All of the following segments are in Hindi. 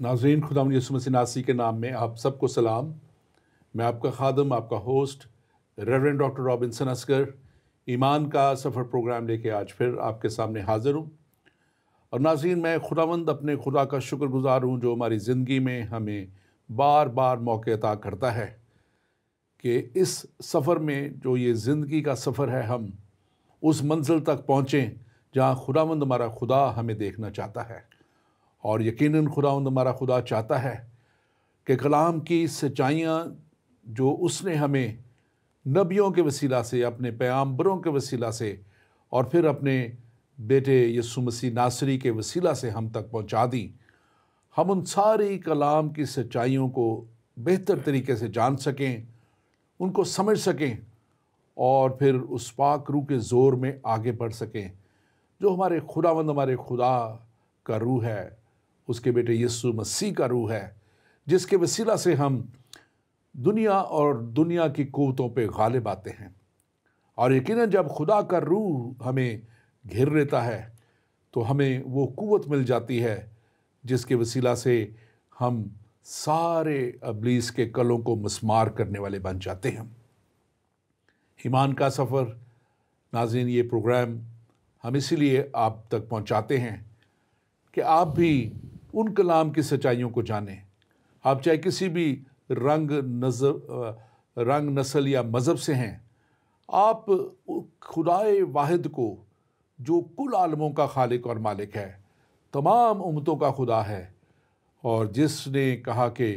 नाज़रीन, खुदावंद यीशु मसीह नासरी के नाम में आप सबको सलाम। मैं आपका खादम, आपका host reverend doctor Robinson Asghar ईमान का सफ़र प्रोग्राम लेके आज फिर आपके सामने हाज़िर हूँ। और नाज़रीन, मैं खुदावंद अपने खुदा का शुक्रगुज़ार हूँ जो हमारी ज़िंदगी में हमें बार बार मौके अता करता है कि इस सफ़र में, जो ये ज़िंदगी का सफ़र है, हम उस मंजिल तक पहुँचें जहाँ खुदावंद हमारा खुदा हमें देखना चाहता है। और यकीनन खुदावंद हमारा खुदा चाहता है कि कलाम की सच्चाइयाँ जो उसने हमें नबियों के वसीला से, अपने पैगंबरों के वसीला से और फिर अपने बेटे यीशु मसीह नासरी के वसीला से हम तक पहुँचा दी, हम उन सारी कलाम की सच्चाइयों को बेहतर तरीके से जान सकें, उनको समझ सकें और फिर उस पाक रूह के ज़ोर में आगे बढ़ सकें जो हमारे खुदावंद, हमारे खुदा का रूह है, उसके बेटे यीशु मसीह का रूह है, जिसके वसीला से हम दुनिया और दुनिया की क़ुव्वतों पे गालिब आते हैं। और यकीनन जब खुदा का रूह हमें घेर लेता है तो हमें वो क़ुव्वत मिल जाती है जिसके वसीला से हम सारे इब्लीस के कलों को मस्मार करने वाले बन जाते हैं। ईमान का सफ़र, नाज़रीन, ये प्रोग्राम हम इसीलिए आप तक पहुंचाते हैं कि आप भी उन कलाम की सच्चाइयों को जानें। आप चाहे किसी भी रंग नस्ल या मज़हब से हैं, आप खुदाए वाहिद को, जो कुल आलमों का खालिक और मालिक है, तमाम उम्मतों का खुदा है, और जिसने कहा कि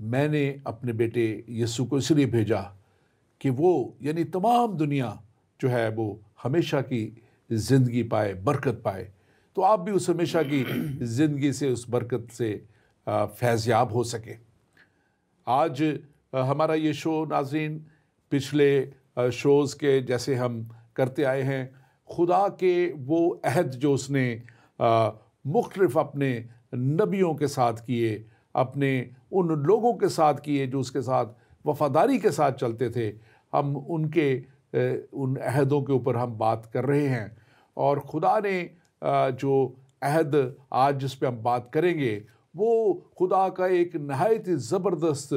मैंने अपने बेटे यीशु को इसलिए भेजा कि वो, यानी तमाम दुनिया जो है, वो हमेशा की ज़िंदगी पाए, बरकत पाए। तो आप भी उस हमेशा की ज़िंदगी से, उस बरकत से फैज़याब हो सके। आज हमारा ये शो, नाज़रीन, पिछले शोज़ के जैसे हम करते आए हैं, खुदा के वो अहद जो उसने मुख्तलिफ़ अपने नबियों के साथ किए, अपने उन लोगों के साथ किए जो उसके साथ वफ़ादारी के साथ चलते थे, हम उनके उन अहदों के ऊपर हम बात कर रहे हैं। और खुदा ने जो अहद आज जिस पे हम बात करेंगे, वो खुदा का एक नहायत ही ज़बरदस्त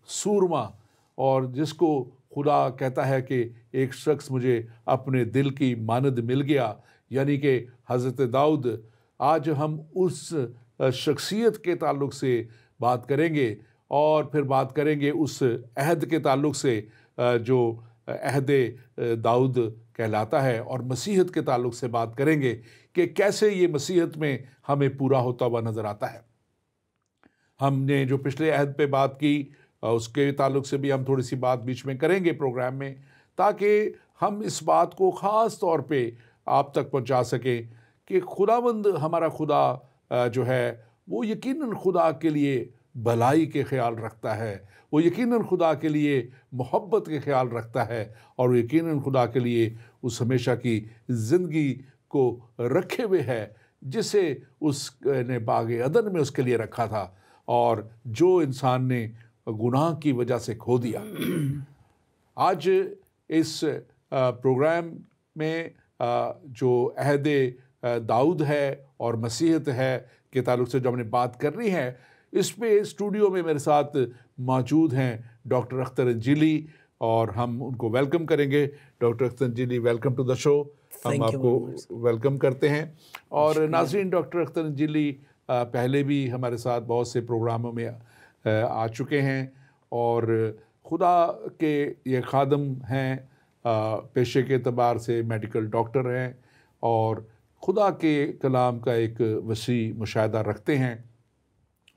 सूरमा, और जिसको खुदा कहता है कि एक शख्स मुझे अपने दिल की मानद मिल गया, यानी कि हज़रत दाऊद। आज हम उस शख्सियत के ताल्लुक़ से बात करेंगे और फिर बात करेंगे उस अहद के ताल्लुक़ से जो अहद दाऊद कहलाता है, और मसीहत के ताल्लुक़ से बात करेंगे कि कैसे ये मसीहत में हमें पूरा होता हुआ नज़र आता है। हमने जो पिछले अहद पे बात की, उसके ताल्लुक़ से भी हम थोड़ी सी बात बीच में करेंगे प्रोग्राम में, ताकि हम इस बात को ख़ास तौर पे आप तक पहुंचा सकें कि खुदावंद, हमारा खुदा जो है, वो यकीनन खुदा के लिए भलाई के ख्याल रखता है, वो यकीनन खुदा के लिए मोहब्बत के ख्याल रखता है, और यकीनन खुदा के लिए उस हमेशा की ज़िंदगी को रखे हुए है जिसे उसने बागे अदन में उसके लिए रखा था, और जो इंसान ने गुनाह की वजह से खो दिया। आज इस प्रोग्राम में जो अहद दाऊद है और मसीहत है के ताल्लुक़ से जो हमने बात करनी है, इस पे स्टूडियो में मेरे साथ मौजूद हैं डॉक्टर अख्तर अंजीली, और हम उनको वेलकम करेंगे। Doctor Akhtar Anjili, welcome to the show. हम आपको वेलकम करते हैं। और नाज़रीन, डॉक्टर अख्तर अंजीली पहले भी हमारे साथ बहुत से प्रोग्रामों में आ चुके हैं, और खुदा के ये खादम हैं, पेशे के एतबार से मेडिकल डॉक्टर हैं, और खुदा के कलाम का एक वसी मुशाहिदा रखते हैं।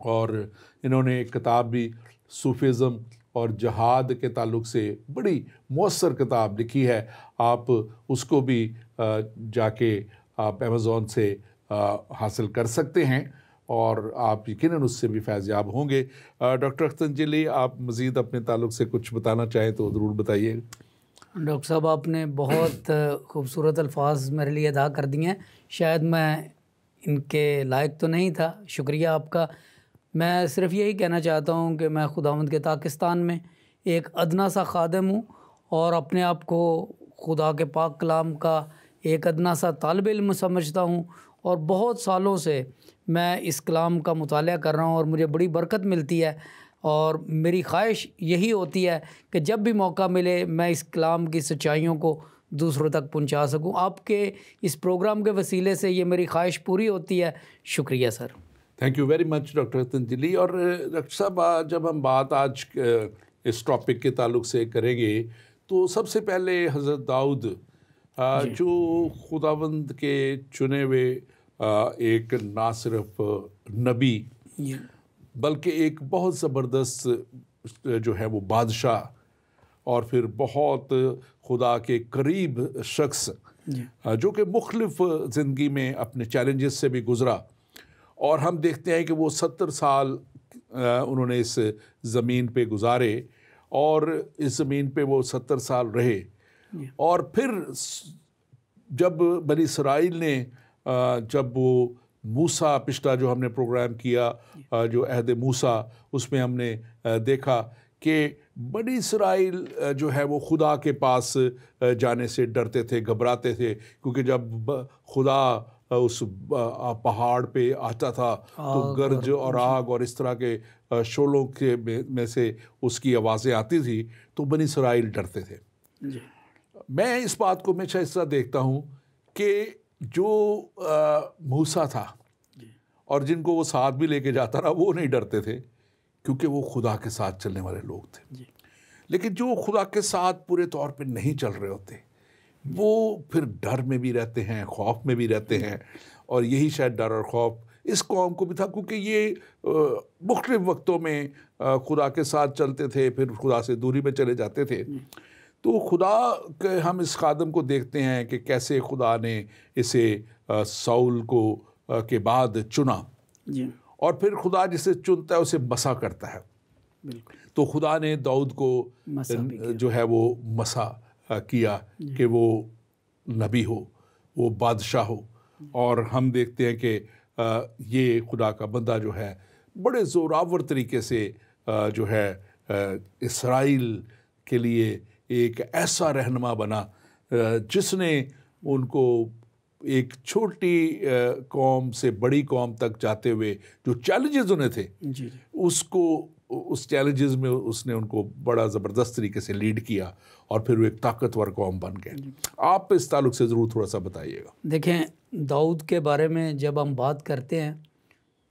और इन्होंने एक किताब भी सूफिज़म और जहाद के ताल्लुक़ से बड़ी मौसर किताब लिखी है। आप उसको भी जाके आप अमेज़ॉन से हासिल कर सकते हैं, और आप यकीनन उससे भी फैज़याब होंगे। डॉक्टर अख्तर अंजीली, आप मज़ीद अपने ताल्लुक़ से कुछ बताना चाहें तो ज़रूर बताइए। डॉक्टर साहब, आपने बहुत खूबसूरत अल्फाज मेरे लिए अदा कर दिए हैं। शायद मैं इनके लायक तो नहीं था, शुक्रिया आपका। मैं सिर्फ़ यही कहना चाहता हूँ कि मैं खुदावंद के पाकिस्तान में एक अदना सा खादम हूँ, और अपने आप को खुदा के पाक कलाम का एक अदना सा तालिब इल्म समझता हूँ, और बहुत सालों से मैं इस कलाम का मुताला कर रहा हूँ और मुझे बड़ी बरकत मिलती है, और मेरी ख्वाहिश यही होती है कि जब भी मौका मिले मैं इस कलाम की सच्चाइयों को दूसरों तक पहुँचा सकूँ। आपके इस प्रोग्राम के वसीले से ये मेरी ख्वाहिश पूरी होती है। शुक्रिया सर। Thank you very much doctor Tanjali. और डॉक्टर साहब, जब हम बात आज इस टॉपिक के ताल्लुक से करेंगे तो सबसे पहले हज़रत दाऊद जो खुदावंद के चुने हुए एक ना सिर्फ नबी बल्कि एक बहुत ज़बरदस्त जो है वो बादशाह और फिर बहुत खुदा के करीब शख्स जो कि मुख्तलिफ ज़िंदगी में अपने चैलेंजेस से भी गुज़रा, और हम देखते हैं कि वो 70 साल उन्होंने इस ज़मीन पे गुजारे और इस ज़मीन पे वो 70 साल रहे। और फिर जब बनी इसराइल ने जब वो मूसा, पिछला जो हमने प्रोग्राम किया जो अहद मूसा, उसमें हमने देखा कि बनी इसराइल जो है वो खुदा के पास जाने से डरते थे, घबराते थे, क्योंकि जब खुदा उस पहाड़ पे आता था तो गर्ज और आग और इस तरह के शोलों के में से उसकी आवाज़ें आती थी, तो बनी इसराइल डरते थे। मैं इस बात को हमेशा इस तरह देखता हूँ कि जो मूसा था और जिनको वो साथ भी लेके जाता रहा, वो नहीं डरते थे क्योंकि वो खुदा के साथ चलने वाले लोग थे। लेकिन जो खुदा के साथ पूरे तौर पे नहीं चल रहे होते, वो फिर डर में भी रहते हैं, खौफ में भी रहते हैं। और यही शायद डर और खौफ इस कौम को भी था, क्योंकि ये मुख्तलिफ वक्तों में खुदा के साथ चलते थे, फिर खुदा से दूरी में चले जाते थे। तो खुदा के हम इस खादम को देखते हैं कि कैसे खुदा ने इसे साउल को के बाद चुना, और फिर खुदा जिसे चुनता है उसे मसा करता है। तो खुदा ने दाऊद को जो है वो मसा किया कि वो नबी हो, वो बादशाह हो। और हम देखते हैं कि ये खुदा का बंदा जो है बड़े ज़ोरावर तरीके से जो है इसराइल के लिए एक ऐसा रहनुमा बना जिसने उनको एक छोटी कौम से बड़ी कौम तक जाते हुए जो चैलेंजेस उन्हें थे उसको उस चैलेंजेस में उसने उनको बड़ा ज़बरदस्त तरीके से लीड किया और फिर वो एक ताकतवर कौम बन गए। आप इस ताल्लुक से ज़रूर थोड़ा सा बताइएगा। देखें, दाऊद के बारे में जब हम बात करते हैं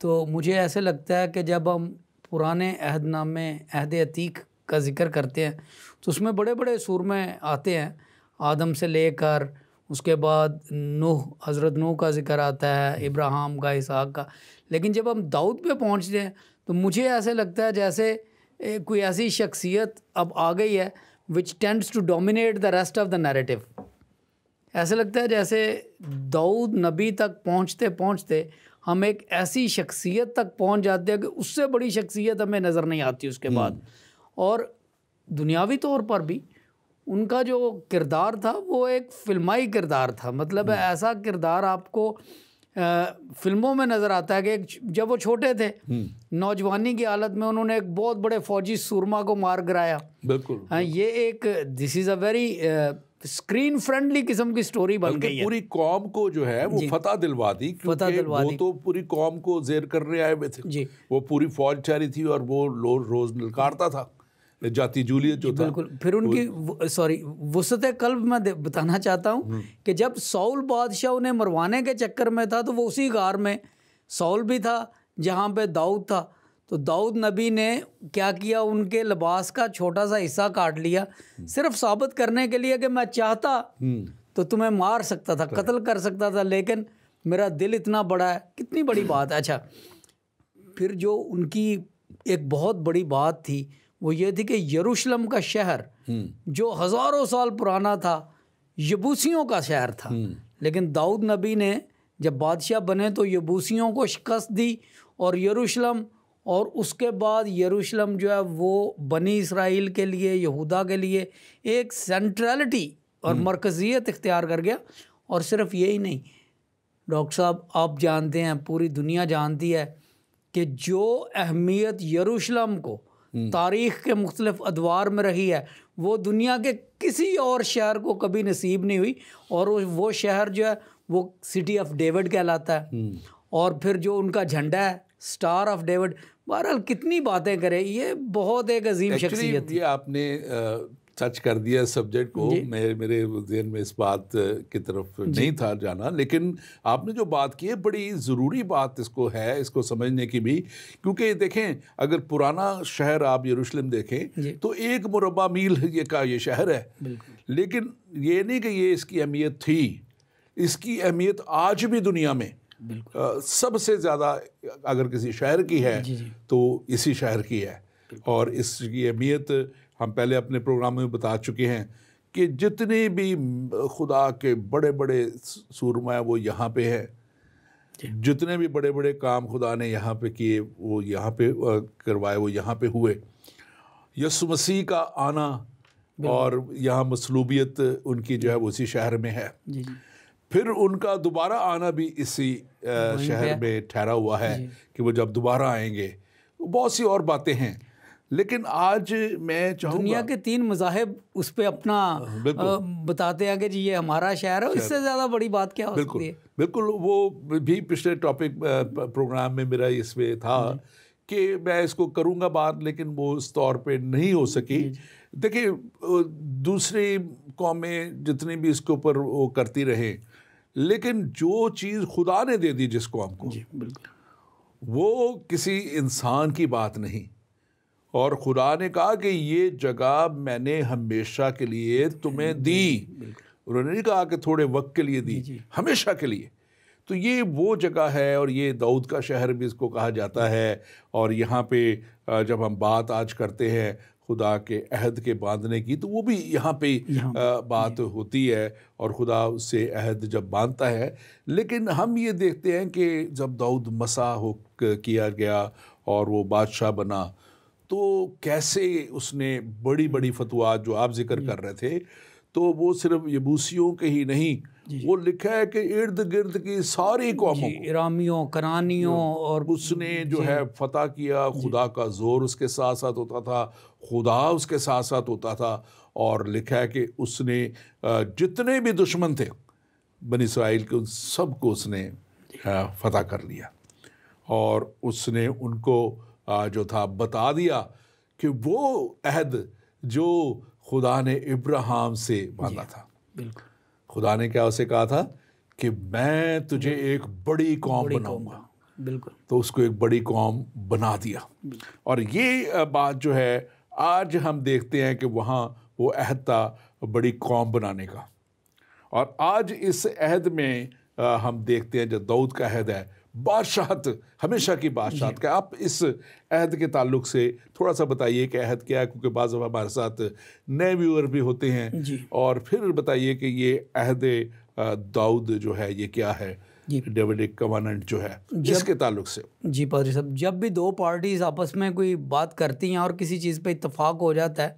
तो मुझे ऐसे लगता है कि जब हम पुराने अहदनामे अहद अतीक का ज़िक्र करते हैं तो उसमें बड़े बड़े सूरमे आते हैं, आदम से लेकर उसके बाद नूह, हज़रत नूह का ज़िक्र आता है, इब्राहिम का, इसहाक का। लेकिन जब हम दाऊद पे पहुंचते हैं तो मुझे ऐसे लगता है जैसे कोई ऐसी शख्सियत अब आ गई है which tends to dominate the rest of the narrative. ऐसे लगता है जैसे दाऊद नबी तक पहुंचते पहुंचते हम एक ऐसी शख्सियत तक पहुंच जाते हैं कि उससे बड़ी शख्सियत हमें नज़र नहीं आती उसके बाद। और दुनियावी तौर पर भी उनका जो किरदार था वो एक फिल्माई किरदार था, मतलब ऐसा किरदार आपको फिल्मों में नज़र आता है कि जब वो छोटे थे नौजवानी की हालत में उन्होंने एक बहुत बड़े फौजी सूरमा को मार गिराया। बिल्कुल। हाँ, ये एक this is a very screen friendly किस्म की स्टोरी बन गई है। पूरी कौम को जो है वो फतह दिलवा दी, क्योंकि वो तो पूरी कौम को जेर करने आए हुए थे। वो पूरी फौज ठहरी थी और वो रोज़ ललकारता था, जाती जूलियत जो था। बिल्कुल। फिर उनकी सॉरी वसअत कल्ब मैं बताना चाहता हूँ कि जब साउल बादशाह उन्हें मरवाने के चक्कर में था तो वो उसी गार में साउल भी था जहाँ पे दाऊद था। तो दाऊद नबी ने क्या किया, उनके लिबास का छोटा सा हिस्सा काट लिया सिर्फ साबित करने के लिए कि मैं चाहता तो तुम्हें मार सकता था, कत्ल कर सकता था, लेकिन मेरा दिल इतना बड़ा है। कितनी बड़ी बात है। अच्छा, फिर जो उनकी एक बहुत बड़ी बात थी वो ये थी कि यरूशलेम का शहर जो हज़ारों साल पुराना था यबूसियों का शहर था, लेकिन दाऊद नबी ने जब बादशाह बने तो यबूसियों को शिकस्त दी और यरूशलेम, और उसके बाद यरूशलेम जो है वो बनी इसराइल के लिए, यहूदा के लिए एक सेंट्रलिटी और मरकज़ियत इख्तियार कर गया। और सिर्फ यही नहीं डॉक्टर साहब, आप जानते हैं, पूरी दुनिया जानती है कि जो अहमियत यरूशलेम को तारीख़ के मुख्तलिफ अदवार में रही है वो दुनिया के किसी और शहर को कभी नसीब नहीं हुई। और वो शहर जो है वो सिटी ऑफ डेविड कहलाता है। और फिर जो उनका झंडा है स्टार ऑफ डेविड। बहरहाल कितनी बातें करें, ये बहुत एक अजीम शख्सियत। ये आपने टच कर दिया सब्जेक्ट को। मेरे ज़हन में इस बात की तरफ नहीं था जाना, लेकिन आपने जो बात की है बड़ी ज़रूरी बात इसको है, इसको समझने की भी। क्योंकि देखें, अगर पुराना शहर आप यरूशलेम देखें तो 1 मुरब्बा मील ये शहर है, लेकिन ये नहीं कि ये इसकी अहमियत थी। इसकी अहमियत आज भी दुनिया में सबसे ज़्यादा अगर किसी शहर की है तो इसी शहर की है। और इसकी अहमियत हम पहले अपने प्रोग्राम में बता चुके हैं कि जितने भी खुदा के बड़े बड़े सूरमा हैं वो यहाँ पे हैं। जितने भी बड़े बड़े काम खुदा ने यहाँ पे किए वो यहाँ पे करवाए, वो यहाँ पे हुए। यीशु मसीह का आना और यहाँ मसलूबियत उनकी जो है वो इसी शहर में है। फिर उनका दोबारा आना भी इसी शहर में ठहरा हुआ है कि वो जब दोबारा आएंगे। बहुत सी और बातें हैं, लेकिन आज मैं चाहूँगा, दुनिया के 3 मज़ाहिब उस पर अपना बताते हैं कि जी ये हमारा शहर है, इससे ज़्यादा बड़ी बात क्या हो सकती है। बिल्कुल, वो भी पिछले टॉपिक प्रोग्राम में मेरा इसमें था कि मैं इसको करूँगा बात, लेकिन वो उस तौर पे नहीं हो सकी। देखिए, दूसरी कौमें जितनी भी इसके ऊपर वो करती रहे, लेकिन जो चीज़ खुदा ने दे दी जिस कौम को, वो किसी इंसान की बात नहीं। और खुदा ने कहा कि ये जगह मैंने हमेशा के लिए तुम्हें दी। उन्होंने नहीं कहा कि थोड़े वक्त के लिए दी, हमेशा के लिए। तो ये वो जगह है, और ये दाऊद का शहर भी इसको कहा जाता है। और यहाँ पे जब हम बात आज करते हैं खुदा के अहद के बांधने की, तो वो भी यहाँ पे बात होती है, और खुदा उससे अहद जब बांधता है। लेकिन हम ये देखते हैं कि जब दाऊद मसा हो किया गया और वो बादशाह बना, तो कैसे उसने बड़ी बड़ी फतवात जो आप जिक्र कर रहे थे, तो वो सिर्फ यबूसियों के ही नहीं, वो लिखा है कि इर्द गिर्द की सारी कौमों, इरामियों, करानियों, और उसने जो है फतह किया। खुदा का जोर उसके साथ साथ होता था, खुदा उसके साथ साथ होता था। और लिखा है कि उसने जितने भी दुश्मन थे बनी इस्राएल के, उन सब को उसने फतह कर लिया। और उसने उनको जो था बता दिया कि वो अहद जो खुदा ने इब्राहिम से बांधा था। बिल्कुल, खुदा ने क्या उसे कहा था कि मैं तुझे एक बड़ी कौम बनाऊंगा। बिल्कुल, तो उसको एक बड़ी कौम बना दिया। और ये बात जो है आज हम देखते हैं कि वहाँ वो अहद था बड़ी कौम बनाने का। और आज इस अहद में हम देखते हैं जो दाऊद का अहद है, बादशाहत, हमेशा की बादशाहत का। आप इस अहद के ताल्लुक से थोड़ा सा बताइए कि अहद क्या है, क्योंकि बाज़ दफ़ा हमारे साथ नए व्यूअर भी होते हैं। और फिर बताइए कि ये अहद दाऊद जो है ये क्या है, डेविडिक कवानेंट जो है, इसके ताल्लुक से। जी पादरी साहब, जब भी 2 पार्टीज आपस में कोई बात करती हैं और किसी चीज़ पे इत्तेफाक हो जाता है,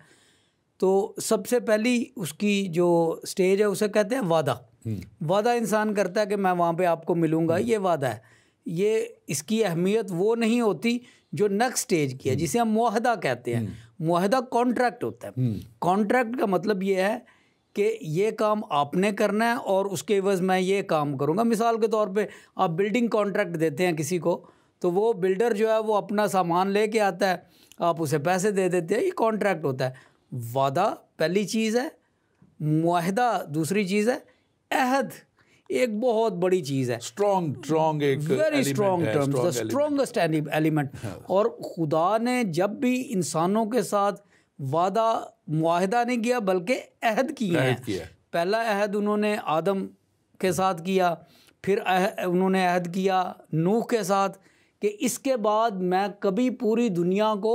तो सबसे पहली उसकी जो स्टेज है उसे कहते हैं वादा। वादा इंसान करता है कि मैं वहाँ पे आपको मिलूँगा, ये वादा है। ये इसकी अहमियत वो नहीं होती जो नेक्स्ट स्टेज की है, जिसे हम मुआहदा कहते हैं। मुआहदा कॉन्ट्रैक्ट होता है। कॉन्ट्रैक्ट का मतलब ये है कि ये काम आपने करना है और उसके एवज़ मैं ये काम करूँगा। मिसाल के तौर पे आप बिल्डिंग कॉन्ट्रैक्ट देते हैं किसी को, तो वो बिल्डर जो है वो अपना सामान लेके आता है, आप उसे पैसे दे देते हैं, ये कॉन्ट्रैक्ट होता है। वादा पहली चीज़ है, मुआहदा दूसरी चीज़ है, अहद एक बहुत बड़ी चीज़ है। स्ट्रॉन्ग एक very strong terms, the strongest element. और खुदा ने जब भी इंसानों के साथ वादा मुआहदा नहीं किया बल्कि अहद किया है। पहला अहद उन्होंने आदम के साथ किया, फिर उन्होंने अहद किया नूह के साथ कि इसके बाद मैं कभी पूरी दुनिया को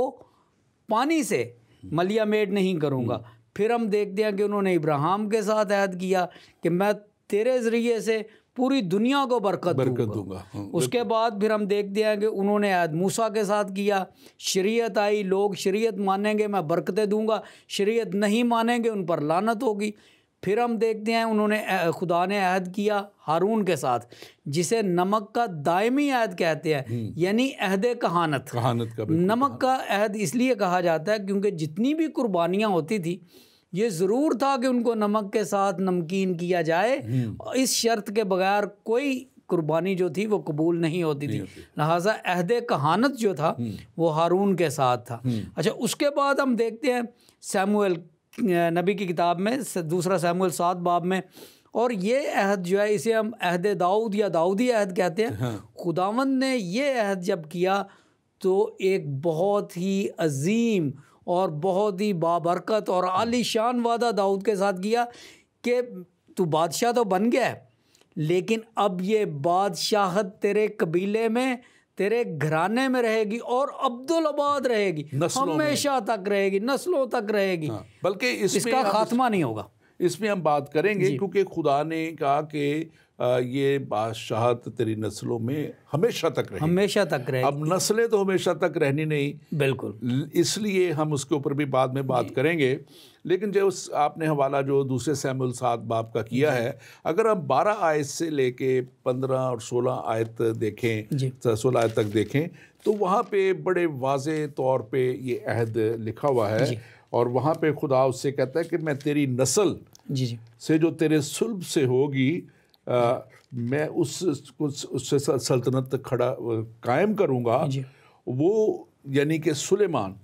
पानी से मलिया मेड नहीं करूँगा। फिर हम देखते हैं कि उन्होंने इब्राहिम के साथ अहद किया कि मैं तेरे ज़रिए से पूरी दुनिया को बरकत दूंगा। उसके बाद फिर हम देखते हैं कि उन्होंने अहद मूसा के साथ किया। शरीयत आई, लोग शरीयत मानेंगे मैं बरकतें दूंगा, शरीयत नहीं मानेंगे उन पर लानत होगी। फिर हम देखते हैं उन्होंने खुदा ने अहद किया हारून के साथ, जिसे नमक का दायमी अहद कहते हैं, यानी अहद कहानत का। नमक का अहद इसलिए कहा जाता है क्योंकि जितनी भी कुर्बानियाँ होती थी ये ज़रूर था कि उनको नमक के साथ नमकीन किया जाए, इस शर्त के बगैर कोई कुर्बानी जो थी वो कबूल नहीं होती थी। लिहाजा अहद कहानत जो था वो हारून के साथ था। अच्छा, उसके बाद हम देखते हैं सैमुएल नबी की किताब में, दूसरा सैमुएल 7 बाब में, और ये अहद जो है इसे हम अहद दाऊद या दाऊदी अहद कहते हैं। खुदावंद ने ये अहद जब किया तो एक बहुत ही अजीम और बहुत ही बाबरकत और आलीशान वादा दाऊद के साथ किया कि तू बादशाह तो बन गया है, लेकिन अब ये बादशाहत तेरे कबीले में, तेरे घराने में रहेगी और अब्दुल-आबाद रहेगी, हमेशा तक रहेगी, नस्लों तक रहेगी। बल्कि इसका खात्मा नहीं होगा। इसमें हम बात करेंगे क्योंकि खुदा ने कहा कि ये बादशाहत तेरी नस्लों में हमेशा तक रहेगी, हमेशा तक रहेगी। अब नस्लें तो हमेशा तक रहनी नहीं, बिल्कुल, इसलिए हम उसके ऊपर भी बाद में बात करेंगे। लेकिन जो आपने हवाला जो दूसरे सैमुएल 7 बाब का किया है, अगर हम 12 आयत से लेके 15 और 16 आयत देखें, 16 आयत तक देखें, तो वहाँ पे बड़े वाज़े तौर पे ये अहद लिखा हुआ है। और वहाँ पे खुदा उससे कहता है कि मैं तेरी नस्ल से जो तेरे सुल्ब से होगी, मैं उससे सल्तनत कायम करूँगा। वो यानी कि सुलेमान,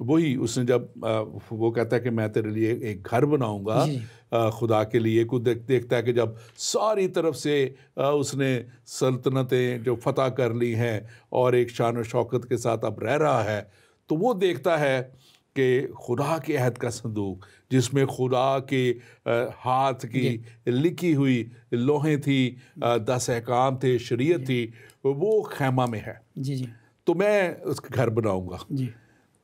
वही उसने जब वो कहता है कि मैं तेरे लिए एक घर बनाऊंगा खुदा के लिए, को देखता है कि जब सारी तरफ से उसने सल्तनतें जो फतह कर ली हैं और एक शान और शौकत के साथ अब रह रहा है, तो वो देखता है कि खुदा के अहद का संदूक, जिसमें खुदा के हाथ की लिखी हुई लोहें थी, 10 अहकाम थे, शरीयत थी, वो खैमा में है। तो मैं उसका घर बनाऊंगा।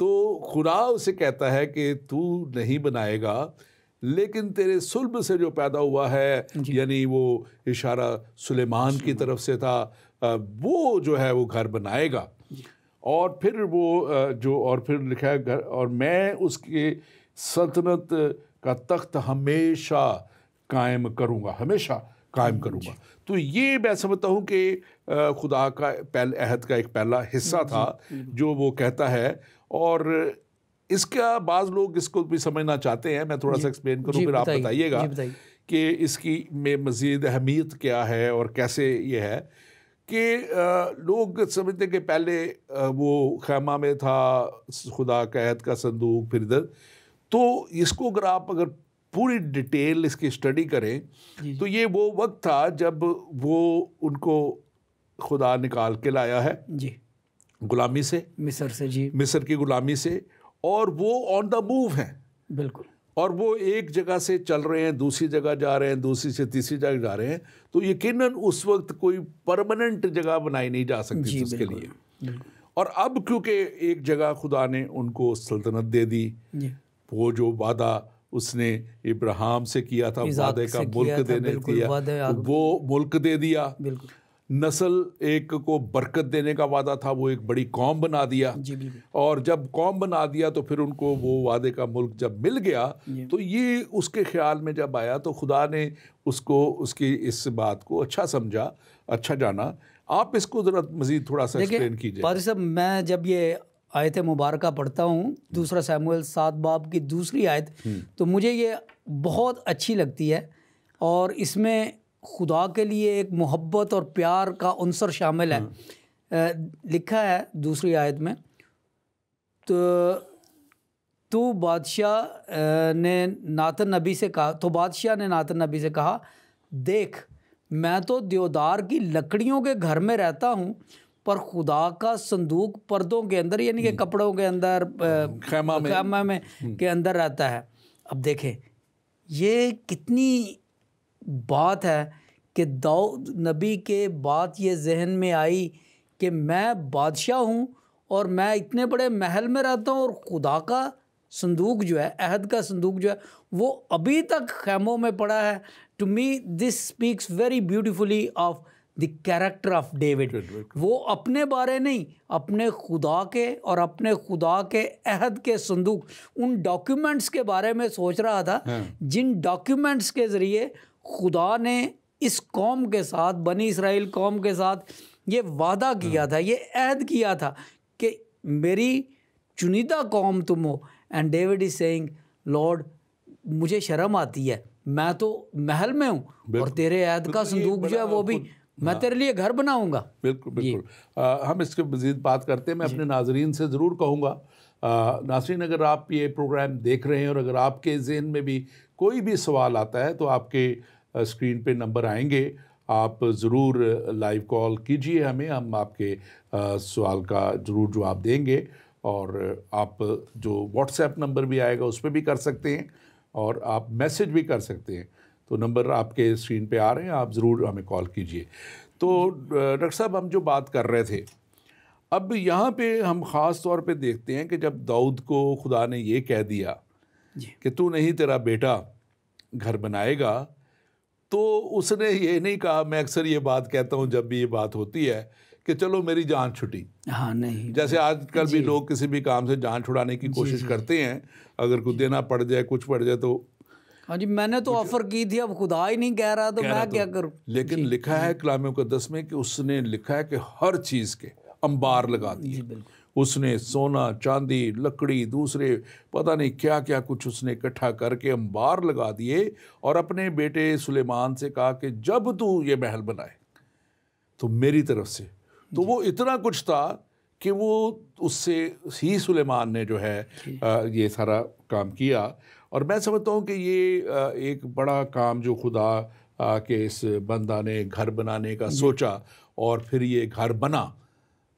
तो खुदा उसे कहता है कि तू नहीं बनाएगा, लेकिन तेरे सुल्ब से जो पैदा हुआ है, यानी वो इशारा सुलेमान की तरफ से था, वो जो है वो घर बनाएगा। और फिर वो जो और फिर लिखा है घर, और मैं उसके सल्तनत का तख्त हमेशा कायम करूँगा, हमेशा कायम करूँगा। तो ये मैं समझता हूँ कि खुदा का पहले अहद का एक पहला हिस्सा था जो वो कहता है। और इसका बाज़ लोग इसको भी समझना चाहते हैं, मैं थोड़ा सा एक्सप्लेन करूँ, फिर आप बताइएगा कि इसकी में मज़ीद अहमियत क्या है और कैसे ये है कि लोग समझते कि पहले वो खैमा में था खुदा का अहद का संदूक, फिर इधर। तो इसको अगर पूरी डिटेल इसकी स्टडी करें तो ये वो वक्त था जब वो उनको खुदा निकाल के लाया है गुलामी से, मिस्र से, मिस्र की गुलामी से, और वो ऑन द मूव हैं। बिल्कुल। और वो एक जगह से चल रहे हैं, दूसरी जगह जा रहे हैं, दूसरी से तीसरी जगह जा रहे हैं। तो यकीनन उस वक्त कोई परमानेंट जगह बनाई नहीं जा सकती थी उसके लिए। और अब क्योंकि एक जगह खुदा ने उनको सल्तनत दे दी, वो जो वादा उसने इब्राहिम से किया था, वादे का मुल्क देने दिया, वो मुल्क दे दिया। नस्ल एक को बरकत देने का वादा था, वो एक बड़ी कौम बना दिया। और जब कौम बना दिया तो फिर उनको वो वादे का मुल्क जब मिल गया, तो ये उसके ख्याल में जब आया तो खुदा ने उसको उसकी इस बात को अच्छा समझा, अच्छा जाना। आप इसको ज़रा मज़ीद थोड़ा सा एक्सप्लेन कीजिए। पारी साहब, मैं जब ये आयत मुबारका पढ़ता हूँ, दूसरा सैमुएल 7 बाब की दूसरी आयत, तो मुझे ये बहुत अच्छी लगती है। और इसमें खुदा के लिए एक मोहब्बत और प्यार का उन्सर शामिल है। लिखा है दूसरी आयत में, तो बादशाह ने नातन नबी से कहा, तो बादशाह ने नातन नबी से कहा, देख मैं तो देवदार की लकड़ियों के घर में रहता हूँ, पर खुदा का संदूक पर्दों के अंदर, यानी कि कपड़ों के अंदर, खैमा में के अंदर रहता है। अब देखें ये कितनी बात है कि दाऊद नबी के बाद ये जहन में आई कि मैं बादशाह हूँ और मैं इतने बड़े महल में रहता हूँ, और खुदा का संदूक जो है, अहद का संदूक जो है, वो अभी तक खैमों में पड़ा है। To me this speaks very beautifully of the character of David. वो अपने बारे नहीं, अपने खुदा के और अपने खुदा के अहद के संदूक, उन डॉक्यूमेंट्स के बारे में सोच रहा था, जिन डॉक्यूमेंट्स के ज़रिए खुदा ने इस कौम के साथ, बनी इसराइल कौम के साथ ये वादा किया था, ये अहद किया था कि मेरी चुनिंदा कौम तुम हो। And David is saying, Lord मुझे शर्म आती है, मैं तो महल में हूँ और तेरे ऐद का संदूक जो है वो भी मैं तेरे लिए घर बनाऊंगा। बिल्कुल बिल्कुल। हम इसके मज़ीद बात करते हैं। मैं अपने नाजरीन से ज़रूर कहूँगा, नाज़रीन, अगर आप ये प्रोग्राम देख रहे हैं और अगर आपके जहन में भी कोई भी सवाल आता है तो आपके स्क्रीन पे नंबर आएंगे, आप ज़रूर लाइव कॉल कीजिए हमें, हम आपके सवाल का ज़रूर जवाब देंगे। और आप जो व्हाट्सएप नंबर भी आएगा उस पर भी कर सकते हैं और आप मैसेज भी कर सकते हैं। तो नंबर आपके स्क्रीन पे आ रहे हैं, आप ज़रूर हमें कॉल कीजिए। तो डॉक्टर साहब, हम जो बात कर रहे थे, अब यहाँ पे हम ख़ास तौर पे देखते हैं कि जब दाऊद को खुदा ने ये कह दिया कि तू नहीं, तेरा बेटा घर बनाएगा, तो उसने ये नहीं कहा, मैं अक्सर ये बात कहता हूँ जब भी ये बात होती है, कि चलो मेरी जान छुटी। हाँ, नहीं, जैसे आजकल भी लोग किसी भी काम से जान छुड़ाने की कोशिश करते हैं, अगर कुछ देना पड़ जाए, कुछ पड़ जाए तो हाँ जी, मैंने तो ऑफर की थी, अब खुदा ही नहीं कह रहा तो मैं क्या करूं। लेकिन लिखा है कलाम मुकद्दस में कि उसने लिखा है कि हर चीज़ के अंबार लगा दिए। उसने सोना, चांदी, लकड़ी, दूसरे पता नहीं क्या क्या कुछ उसने इकट्ठा करके अंबार लगा दिए और अपने बेटे सुलेमान से कहा कि जब तू ये महल बनाए तो मेरी तरफ से। तो वो इतना कुछ था कि वो उससे ही सुलेमान ने जो है ये सारा काम किया। और मैं समझता हूँ कि ये एक बड़ा काम जो खुदा के इस बंदा ने घर बनाने का सोचा और फिर ये घर बना,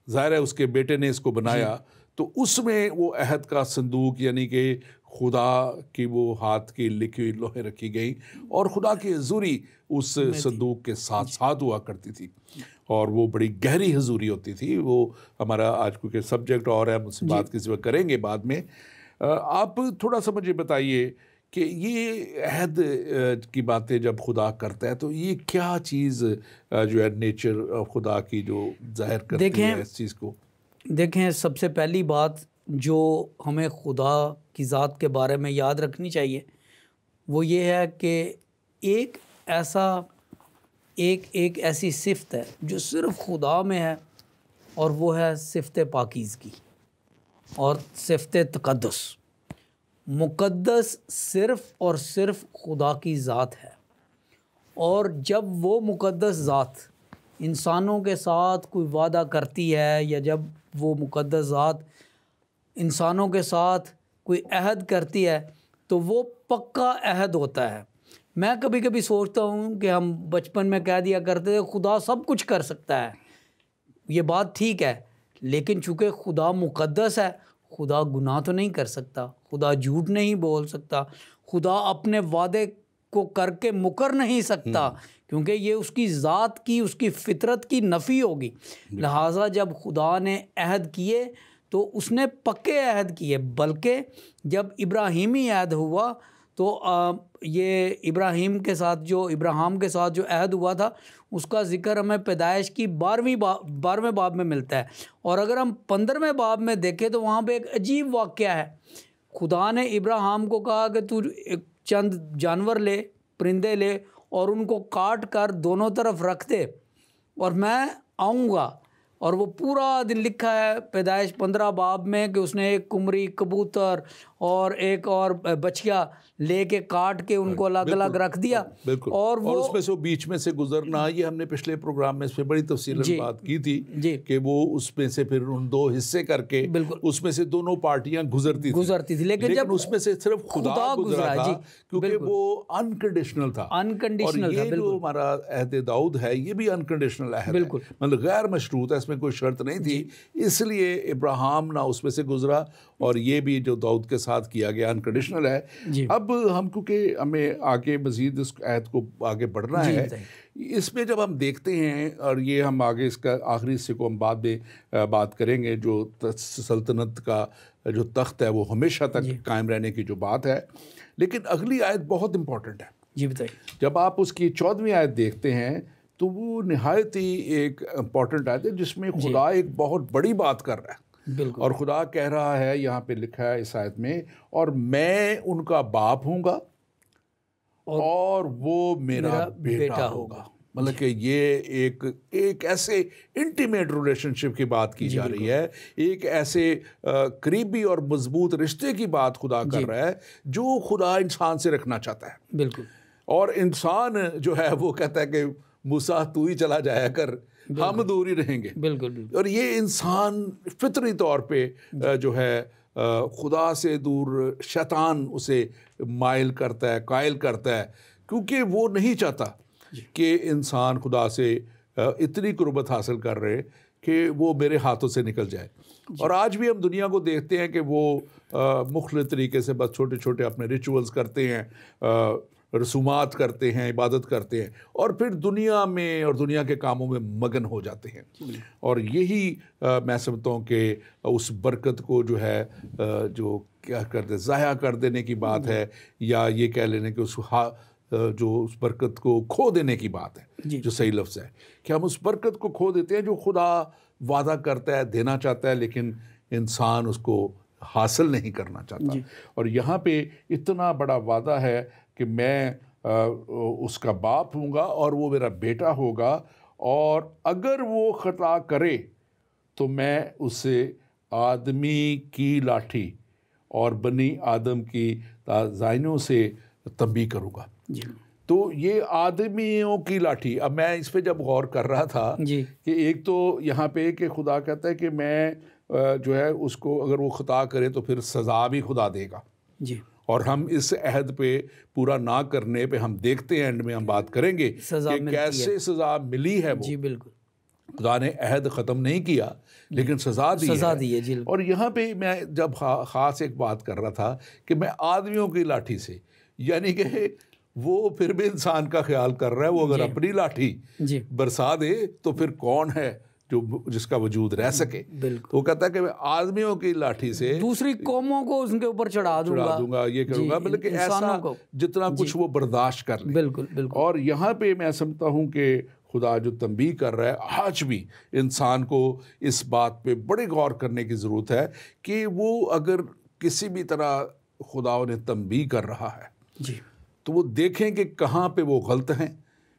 ज़ाहिर है उसके बेटे ने इसको बनाया, तो उसमें वो अहद का संदूक यानी कि खुदा की वो हाथ की लिखी हुई लोहें रखी गई और खुदा की हजूरी उस संदूक के साथ साथ हुआ करती थी और वो बड़ी गहरी हजूरी होती थी। वो हमारा आज क्योंकि सब्जेक्ट और है, मुझसे बात किसी वक्त करेंगे बाद में। आप थोड़ा सा मुझे बताइए कि ये अहद की बातें जब खुदा करता है तो ये क्या चीज़ जो है नेचर खुदा की जो जाहिर करती है इस चीज़ को? देखें, सबसे पहली बात जो हमें खुदा की ज़ात के बारे में याद रखनी चाहिए वो ये है कि एक ऐसी सिफ़त है जो सिर्फ़ खुदा में है और वो है सिफ़त पाकीज़गी और सिफ़त तक़द्दुस। मुक़द्दस सिर्फ़ और सिर्फ़ खुदा की ज़ात है और जब वो मुक़द्दस ज़ात इंसानों के साथ कोई वादा करती है या जब वो मुक़द्दस ज़ात इंसानों के साथ कोई अहद करती है तो वो पक्का अहद होता है। मैं कभी कभी सोचता हूँ कि हम बचपन में कह दिया करते थे खुदा सब कुछ कर सकता है, ये बात ठीक है, लेकिन चूँकि खुदा मुक़द्दस है, खुदा गुनाह तो नहीं कर सकता, खुदा झूठ नहीं बोल सकता, खुदा अपने वादे को करके मुकर नहीं सकता क्योंकि ये उसकी ज़ात की, उसकी फितरत की नफ़ी होगी। लिहाजा जब खुदा ने अहद किए तो उसने पक्के अहद किए, बल्कि जब इब्राहीमी अहद हुआ तो ये इब्राहिम के साथ जो अहद हुआ था उसका ज़िक्र हमें पैदाइश की 12वें बाब में मिलता है। और अगर हम 15वें बाब में देखें तो वहाँ पे एक अजीब वाक़या है। खुदा ने इब्राहिम को कहा कि तू चंद जानवर ले, परिंदे ले और उनको काट कर दोनों तरफ रख दे और मैं आऊँगा। और वो पूरा दिन लिखा है पैदाइश 15 बाब में कि उसने एक कुमरी, कबूतर और एक और बछिया लेके काट के उनको अलग अलग रख दिया। और उसमें से बीच में से गुजरना, ये हमने पिछले प्रोग्राम में इस पर बड़ी तफसीलन बात की थी कि वो उसमें से फिर उन दो हिस्से करके उसमें से दोनों पार्टियां गुजरती थी, लेकिन जब उसमें से सिर्फ खुदा गुजरा था क्योंकि वो अनकंडीशनल था। और ये जो हमारा अहद दाऊद है ये भी अनकंडीशनल अहद है, मतलब गैर मशरूत है, इसमें कोई शर्त नहीं थी, इसलिए इब्राहिम ना उसमें से गुजरा और ये भी जो दाऊद के साथ किया गया अनकंडीशनल है। अब हम क्योंकि हमें आगे मज़ीद इस आयत को आगे बढ़ना है, इसमें जब हम देखते हैं और ये हम आगे इसका आखिरी हिस्से को हम बाद में बात करेंगे, जो सल्तनत का जो तख्त है वो हमेशा तक कायम रहने की जो बात है, लेकिन अगली आयत बहुत इम्पोर्टेंट है। जी बताइए। जब आप उसकी 14वीं आयत देखते हैं तो वो निहायत ही एक इम्पॉर्टेंट आयत है जिसमें खुदा एक बहुत बड़ी बात कर रहा है। और खुदा कह रहा है, यहाँ पे लिखा है इस आयत में, और मैं उनका बाप हूँगा और वो मेरा बेटा होगा। मतलब कि ये एक ऐसे इंटीमेट रिलेशनशिप की बात की जा रही है, एक ऐसे करीबी और मजबूत रिश्ते की बात खुदा कर रहा है जो खुदा इंसान से रखना चाहता है। बिल्कुल। और इंसान जो है वो कहता है कि मूसा तू ही चला जाया कर, हम दूर ही रहेंगे। बिल्कुल। और ये इंसान फितरी तौर पे जो है खुदा से दूर, शैतान उसे माइल करता है, कायल करता है, क्योंकि वो नहीं चाहता कि इंसान खुदा से इतनी कुर्बत हासिल कर रहे कि वो मेरे हाथों से निकल जाए। और आज भी हम दुनिया को देखते हैं कि वो मुख्तलिफ तरीके से बस छोटे छोटे अपने रिचुअल्स करते हैं, रसूमात करते हैं, इबादत करते हैं, और फिर दुनिया में और दुनिया के कामों में मगन हो जाते हैं। और यही मैं समझता हूँ कि उस बरकत को जो है जो क्या करते ज़ाया कर देने की बात है, या ये कह लेने कि जो उस बरकत को खो देने की बात है, जो सही लफ्ज़ है कि हम उस बरकत को खो देते हैं जो खुदा वादा करता है, देना चाहता है, लेकिन इंसान उसको हासिल नहीं करना चाहता। और यहाँ पे इतना बड़ा वादा है कि मैं उसका बाप हूँगा और वो मेरा बेटा होगा, और अगर वो खता करे तो मैं उसे आदमी की लाठी और बनी आदम की जाइनों से तंबीह करूँगा। तो ये आदमियों की लाठी, अब मैं इस पे जब गौर कर रहा था कि एक तो यहाँ पे कि खुदा कहता है कि मैं जो है उसको अगर वो खता करे तो फिर सज़ा भी खुदा देगा जी। और हम इस अहद पे पूरा ना करने पे हम देखते हैं, एंड में हम बात करेंगे कि कैसे सज़ा मिली है वो। जी बिल्कुल। खुदा ने अहद ख़त्म नहीं किया लेकिन सज़ा दी है जी। और यहाँ पे मैं जब ख़ास एक बात कर रहा था कि मैं आदमियों की लाठी से, यानी कि वो फिर भी इंसान का ख्याल कर रहा है, वो अगर अपनी लाठी बरसा दे तो फिर कौन है जो जिसका वजूद रह सके। तो वो कहता है कि मैं आदमियों की लाठी से दूसरी कौमों को उसके ऊपर चढ़ा दूंगा, ये करूंगा, बल्कि ऐसा जितना कुछ वो बर्दाश्त कर ले। बिल्कुल। और यहाँ पे मैं समझता हूँ कि खुदा जो तंबीह कर रहा है, आज भी इंसान को इस बात पे बड़े गौर करने की ज़रूरत है कि वो अगर किसी भी तरह खुदा उन्हें तंबीह कर रहा है जी, तो वो देखें कि कहाँ पे वो गलत हैं,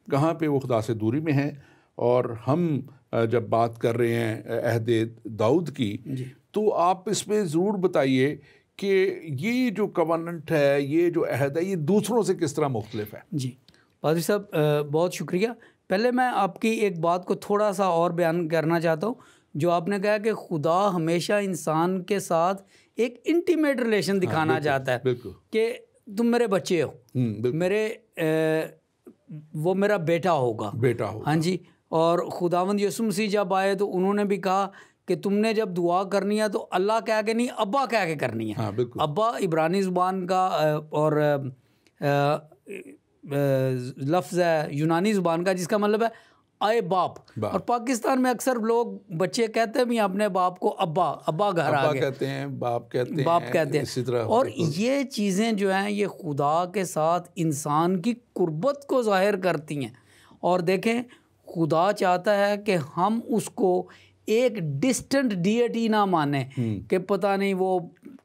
कहाँ पे वो खुदा से दूरी में हैं। और हम जब बात कर रहे हैं अहदे दाऊद की, तो आप इसमें ज़रूर बताइए कि ये जो कवानंट है, ये जो अहद है, ये दूसरों से किस तरह मुख्तलिफ है। जी पादरी साहब, बहुत शुक्रिया। पहले मैं आपकी एक बात को थोड़ा सा और बयान करना चाहता हूँ, जो आपने कहा कि खुदा हमेशा इंसान के साथ एक इंटीमेट रिलेशन दिखाना चाहता है कि तुम मेरे बच्चे हो, मेरे वो मेरा बेटा होगा। हाँ जी। और खुदावंद यीशु मसीह जब आए तो उन्होंने भी कहा कि तुमने जब दुआ करनी है तो अल्लाह कह के नहीं, अब्बा कह के करनी है। हाँ, अब्बा इब्रानी ज़ुबान का और लफ्ज़ है यूनानी ज़ुबान का, जिसका मतलब है आए बाप। और पाकिस्तान में अक्सर लोग बच्चे कहते भी अपने बाप को अब्बा घर आ गए कहते हैं, बाप कहते हैं इसी तरह। और ये चीज़ें जो हैं ये खुदा के साथ इंसान की कुर्बत को ज़ाहिर करती हैं। और देखें, खुदा चाहता है कि हम उसको एक डिस्टेंट डीएटी ना माने कि पता नहीं वो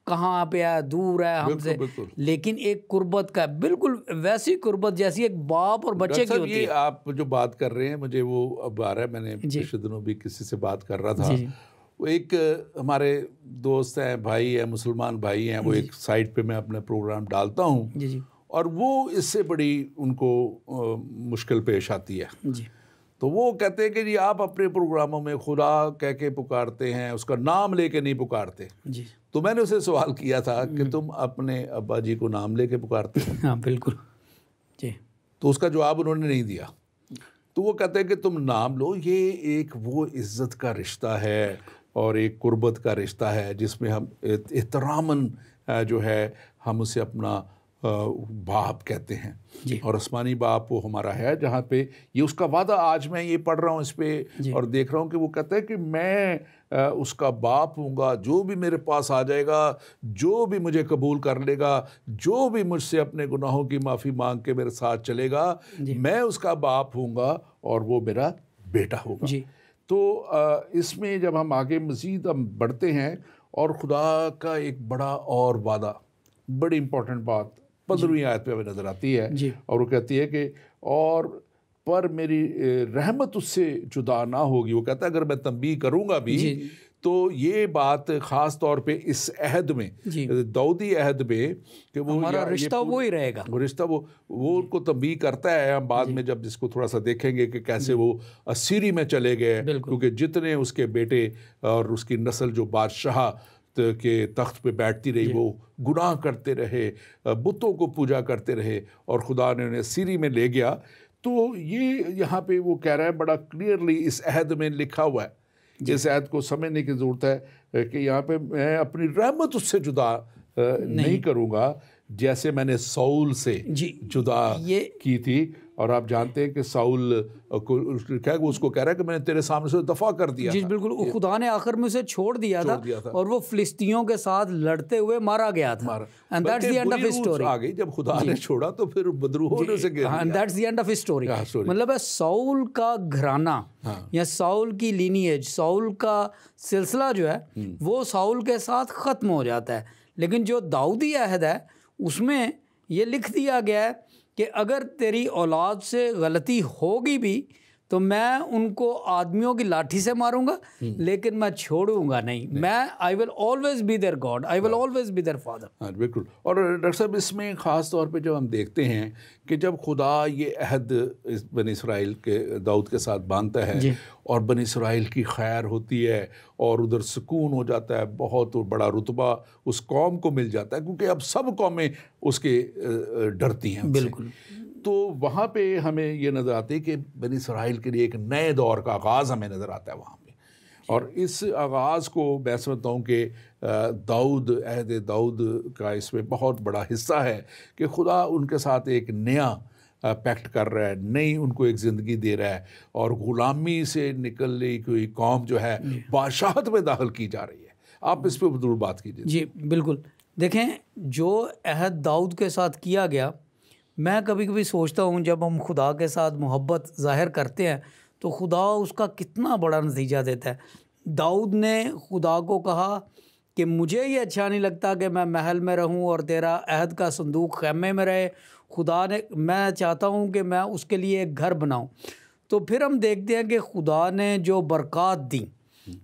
कहाँ पे है, दूर है हमसे, लेकिन एक कुर्बत का, बिल्कुल वैसी कुर्बत जैसी एक बाप और बच्चे की होती है। आप जो बात कर रहे हैं मुझे वो अब आ रहा है, मैंने पिछले दिनों भी किसी से बात कर रहा था। वो एक हमारे दोस्त हैं, भाई हैं, मुसलमान भाई हैं, वो एक साइट पे मैं अपना प्रोग्राम डालता हूँ और वो इससे बड़ी उनको मुश्किल पेश आती है। तो वो कहते हैं कि जी आप अपने प्रोग्रामों में खुदा कह के पुकारते हैं, उसका नाम लेके नहीं पुकारते जी। तो मैंने उसे सवाल किया था कि तुम अपने अब्बा जी को नाम लेके पुकारते हो? हाँ बिल्कुल जी। तो उसका जवाब उन्होंने नहीं दिया। तो वो कहते हैं कि तुम नाम लो, ये एक वो इज़्ज़त का रिश्ता है और एक कुर्बत का रिश्ता है जिसमें हम एहतरामन जो है हम उसे अपना बाप कहते हैं। और आसमानी बाप वो हमारा है, जहाँ पे ये उसका वादा, आज मैं ये पढ़ रहा हूँ इस पे और देख रहा हूँ कि वो कहता है कि मैं उसका बाप हूँगा, जो भी मेरे पास आ जाएगा, जो भी मुझे कबूल कर लेगा, जो भी मुझसे अपने गुनाहों की माफ़ी मांग के मेरे साथ चलेगा, मैं उसका बाप हूँगा और वो मेरा बेटा होगा। तो इसमें जब हम आगे मज़ीद हम बढ़ते हैं और खुदा का एक बड़ा और वादा, बड़ी इंपॉर्टेंट बात 15वीं आयत पे हमें नज़र आती है और वो कहती है कि और पर मेरी रहमत उससे जुदा ना होगी। वो कहता है अगर मैं तंबीह करूँगा भी तो ये बात ख़ास तौर पे इस अहद में, दाऊदी अहद में, कि वो हमारा रिश्ता वो ही रहेगा, वो रिश्ता वो उनको तंबीह करता है। हम बाद में जब जिसको थोड़ा सा देखेंगे कि कैसे वो असीरी में चले गए, क्योंकि जितने उसके बेटे और उसकी नस्ल जो बादशाह के तख्त पे बैठती रही वो गुनाह करते रहे, बुतों को पूजा करते रहे और खुदा ने उन्हें सीरी में ले गया। तो ये यहाँ पे वो कह रहा है, बड़ा क्लियरली इस अहद में लिखा हुआ है, इस अहद को समझने की ज़रूरत है कि यहाँ पे मैं अपनी रहमत उससे जुदा नहीं करूँगा जैसे मैंने साउल से जुदा की थी। और आप जानते हैं कि साउल को क्या उसको कह रहा है कि मैंने तेरे सामने से दफा कर दिया जी बिल्कुल, खुदा ने आखिर में उसे छोड़ दिया था और वो फिलिस्तीनियों के साथ लड़ते हुए मारा गया था। And that's the end of his story. आ गई जब खुदा ने छोड़ा तो फिर बदरू होने से गया। And that's the end of his story. मतलब है साउल का घराना या साउल की लीनिएज, साउल का सिलसिला जो है वो साउल के साथ ख़त्म हो जाता है। लेकिन जो दाऊदी अहद है उसमें ये लिख दिया गया है कि अगर तेरी औलाद से गलती होगी भी तो मैं उनको आदमियों की लाठी से मारूंगा लेकिन मैं छोड़ूंगा नहीं। मैं I will always be there God, I will always be there father. हाँ बिल्कुल। और डॉक्टर साहब इसमें ख़ास तौर पे जब हम देखते हैं कि जब खुदा ये अहद इस बनी इसराइल के दाऊद के साथ बांधता है और बनी इसराइल की खैर होती है और उधर सुकून हो जाता है, बहुत बड़ा रुतबा उस कौम को मिल जाता है क्योंकि अब सब कौमें उसके डरती हैं। बिल्कुल। तो वहाँ पे हमें ये नज़र आती है कि बनी इसराइल के लिए एक नए दौर का आगाज़ हमें नज़र आता है वहाँ पे। और इस आगाज़ को मैं समझता हूँ कि दाऊद, अहद दाऊद का इसमें बहुत बड़ा हिस्सा है कि खुदा उनके साथ एक नया पैक्ट कर रहा है, नई उनको एक ज़िंदगी दे रहा है और ग़ुलामी से निकल रही कोई कौम जो है बादशाहत में दाखिल की जा रही है। आप इस पर ज़रूर बात कीजिए। जी बिल्कुल। देखें, जो अहद दाऊद के साथ किया गया, मैं कभी कभी सोचता हूँ जब हम खुदा के साथ मोहब्बत ज़ाहिर करते हैं तो खुदा उसका कितना बड़ा नतीजा देता है। दाऊद ने खुदा को कहा कि मुझे ये अच्छा नहीं लगता कि मैं महल में रहूँ और तेरा अहद का संदूक खैमे में रहे। खुदा ने, मैं चाहता हूँ कि मैं उसके लिए एक घर बनाऊँ। तो फिर हम देखते हैं कि खुदा ने जो बरक़ात दी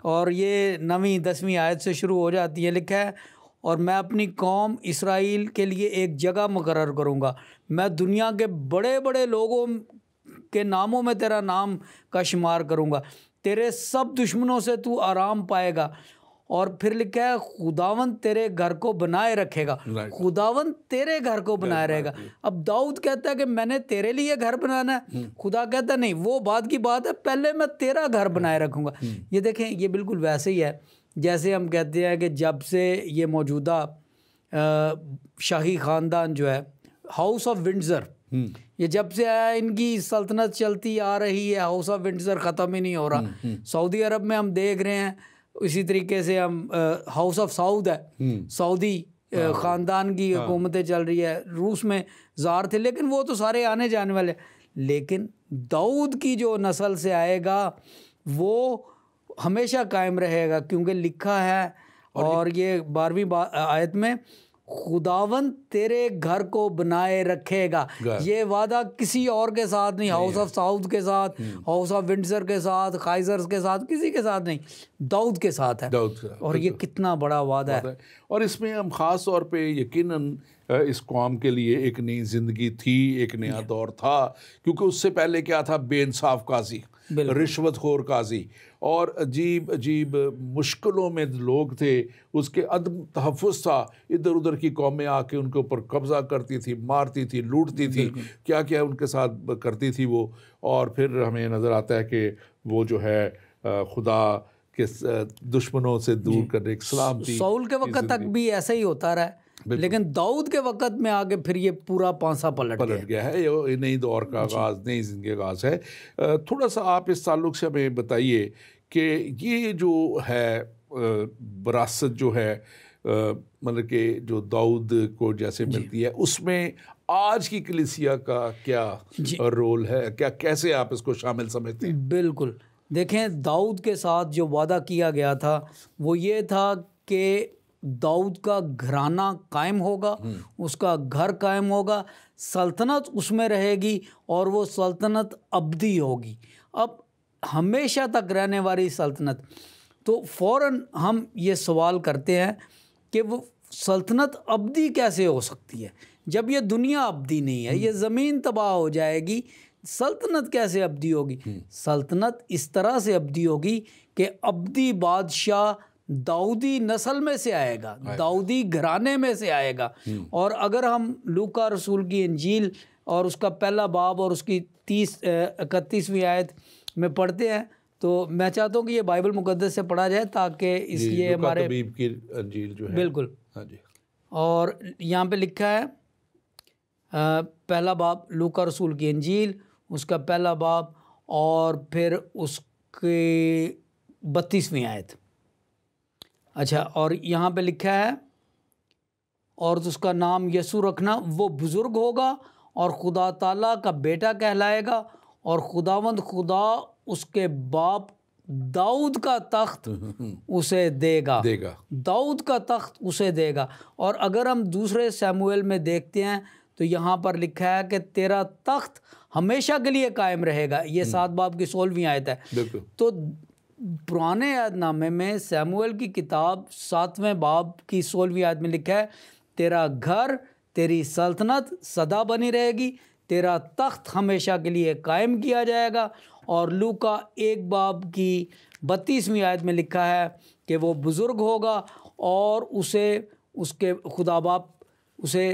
और ये 9वीं 10वीं आयत से शुरू हो जाती है, लिखा है और मैं अपनी कौम इसराइल के लिए एक जगह मुकर्रर करूँगा, मैं दुनिया के बड़े बड़े लोगों के नामों में तेरा नाम का शुमार करूँगा, तेरे सब दुश्मनों से तू आराम पाएगा। और फिर लिखा है खुदावंद तेरे घर को बनाए रखेगा। खुदावंद तेरे घर को बनाए रहेगा। अब दाऊद कहता है कि मैंने तेरे लिए घर बनाना है, खुदा कहता नहीं, वो बात की बात है, पहले मैं तेरा घर बनाए रखूँगा। ये देखें, ये बिल्कुल वैसे ही है जैसे हम कहते हैं कि जब से ये मौजूदा शाही ख़ानदान जो है, हाउस ऑफ विंडसर, ये जब से आया इनकी सल्तनत चलती आ रही है, हाउस ऑफ विंडसर ख़त्म ही नहीं हो रहा। सऊदी अरब में हम देख रहे हैं, इसी तरीके से हम हाउस ऑफ साउद है, सऊदी ख़ानदान की हुकूमतें चल रही है। रूस में ज़ार थे लेकिन वो तो सारे आने जाने वाले। लेकिन दाऊद की जो नस्ल से आएगा वो हमेशा कायम रहेगा क्योंकि लिखा है और ये 12वीं आयत में खुदावंद तेरे घर को बनाए रखेगा। ये वादा किसी और के साथ नहीं, हाउस ऑफ साउद के साथ, हाउस ऑफ विंडसर के साथ, काइजर्स के साथ, किसी के साथ नहीं, दाऊद के साथ है। और ये कितना बड़ा वादा है। और इसमें हम ख़ास तौर पे यकीनन इस कौम के लिए एक नई ज़िंदगी थी, एक नया दौर था, क्योंकि उससे पहले क्या था, बेइंसाफ काजी, रिश्वतखोर काजी और अजीब अजीब मुश्किलों में लोग थे, उसके अदम तहफ़्फ़ुज़ था। इधर उधर की कौमें आके उनके ऊपर कब्ज़ा करती थी, मारती थी, लूटती थी, क्या क्या उनके साथ करती थी वो। और फिर हमें नज़र आता है कि वो जो है खुदा के दुश्मनों से दूर करने की सलामती। साउल के वक़्त तक भी ऐसा ही होता रहा है, लेकिन दाऊद के वक़्त में आगे फिर ये पूरा पांसा पलट गया है। ये नई दौर का आगाज़, नई ज़िंदगी का आगाज़ है। थोड़ा सा आप इस ताल्लुक़ से हमें बताइए कि ये जो है विरासत जो है, मतलब कि जो दाऊद को जैसे मिलती है, उसमें आज की कलीसिया का क्या रोल है, क्या कैसे आप इसको शामिल समझते हैं? बिल्कुल। देखें, दाऊद के साथ जो वादा किया गया था वो ये था कि दाऊद का घराना कायम होगा, उसका घर कायम होगा, सल्तनत उसमें रहेगी और वो सल्तनत अब्दी होगी। अब हमेशा तक रहने वाली सल्तनत, तो फ़ौरन हम ये सवाल करते हैं कि वो सल्तनत अब्दी कैसे हो सकती है जब ये दुनिया अब्दी नहीं है, ये ज़मीन तबाह हो जाएगी, सल्तनत कैसे अब्दी होगी? सल्तनत इस तरह से अब्दी होगी कि अब्दी बादशाह दाऊदी नस्ल में से आएगा, दाऊदी घराने में से आएगा। और अगर हम लूका रसूल की इंजील और उसका पहला बाब और उसकी 31वीं आयत में पढ़ते हैं, तो मैं चाहता हूँ कि ये बाइबल मुकद्दस से पढ़ा जाए ताकि इसलिए हमारे तबीब की इंजील जो है, बिल्कुल। हाँ जी। और यहाँ पे लिखा है पहला बाब लूका रसूल की इंजील, उसका पहला बाब और फिर उसकी 32वीं आयत। अच्छा, और यहाँ पे लिखा है और उसका नाम यसू रखना, वो बुज़ुर्ग होगा और खुदा ताला का बेटा कहलाएगा और खुदावंद खुदा उसके बाप दाऊद का तख्त उसे देगा। दाऊद का तख्त उसे देगा। और अगर हम दूसरे शमूएल में देखते हैं तो यहाँ पर लिखा है कि तेरा तख्त हमेशा के लिए कायम रहेगा। ये 7 बाब की 16वीं आयत है। तो पुराने यादनामे में शमूएल की किताब 7वें बाब की 16वीं आयत में लिखा है तेरा घर, तेरी सल्तनत सदा बनी रहेगी, तेरा तख्त हमेशा के लिए कायम किया जाएगा। और लूका 1 बाब की 32वीं आयत में लिखा है कि वो बुज़ुर्ग होगा और उसे उसके खुदा बाप उसे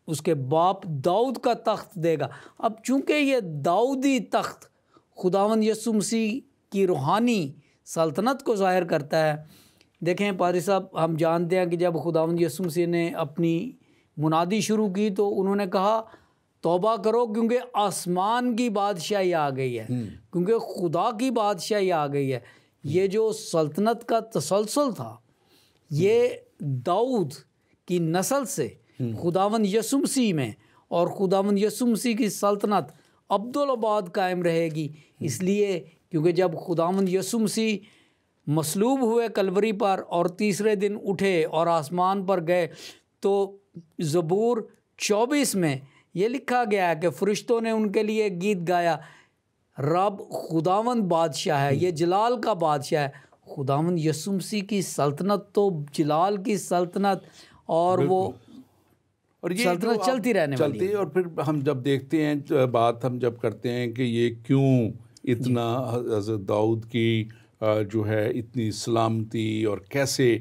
उसके बाप दाऊद का तख्त देगा। अब चूँकि ये दाऊदी तख्त खुदावंद यीशु मसीह की रूहानी सल्तनत को ज़ाहिर करता है। देखें पादरी साहब, हम जानते हैं कि जब खुदावंद यीशु मसीह ने अपनी मुनादी शुरू की तो उन्होंने कहा तौबा करो क्योंकि आसमान की बादशाही आ गई है, क्योंकि खुदा की बादशाही आ गई है। ये जो सल्तनत का तसलसल था ये दाऊद की नस्ल से खुदावंद यीशु मसीह में, और खुदावंद यीशु मसीह की सल्तनत अब्दुल-आबाद कायम रहेगी। इसलिए क्योंकि जब खुदावंद यीशु मसीह मसलूब हुए कलवरी पर और तीसरे दिन उठे और आसमान पर गए, तो ज़बूर 24 में ये लिखा गया है कि फरिश्तों ने उनके लिए गीत गाया, रब खुदावंद बादशाह है, ये जलाल का बादशाह है। खुदावंद यीशु मसीह की सल्तनत तो जलाल की सल्तनत, और वो और ये सल्तनत चलती रहने वाली है। और फिर हम जब देखते हैं, बात हम जब करते हैं कि ये क्यों इतना हज़रत दाऊद की जो है इतनी सलामती और कैसे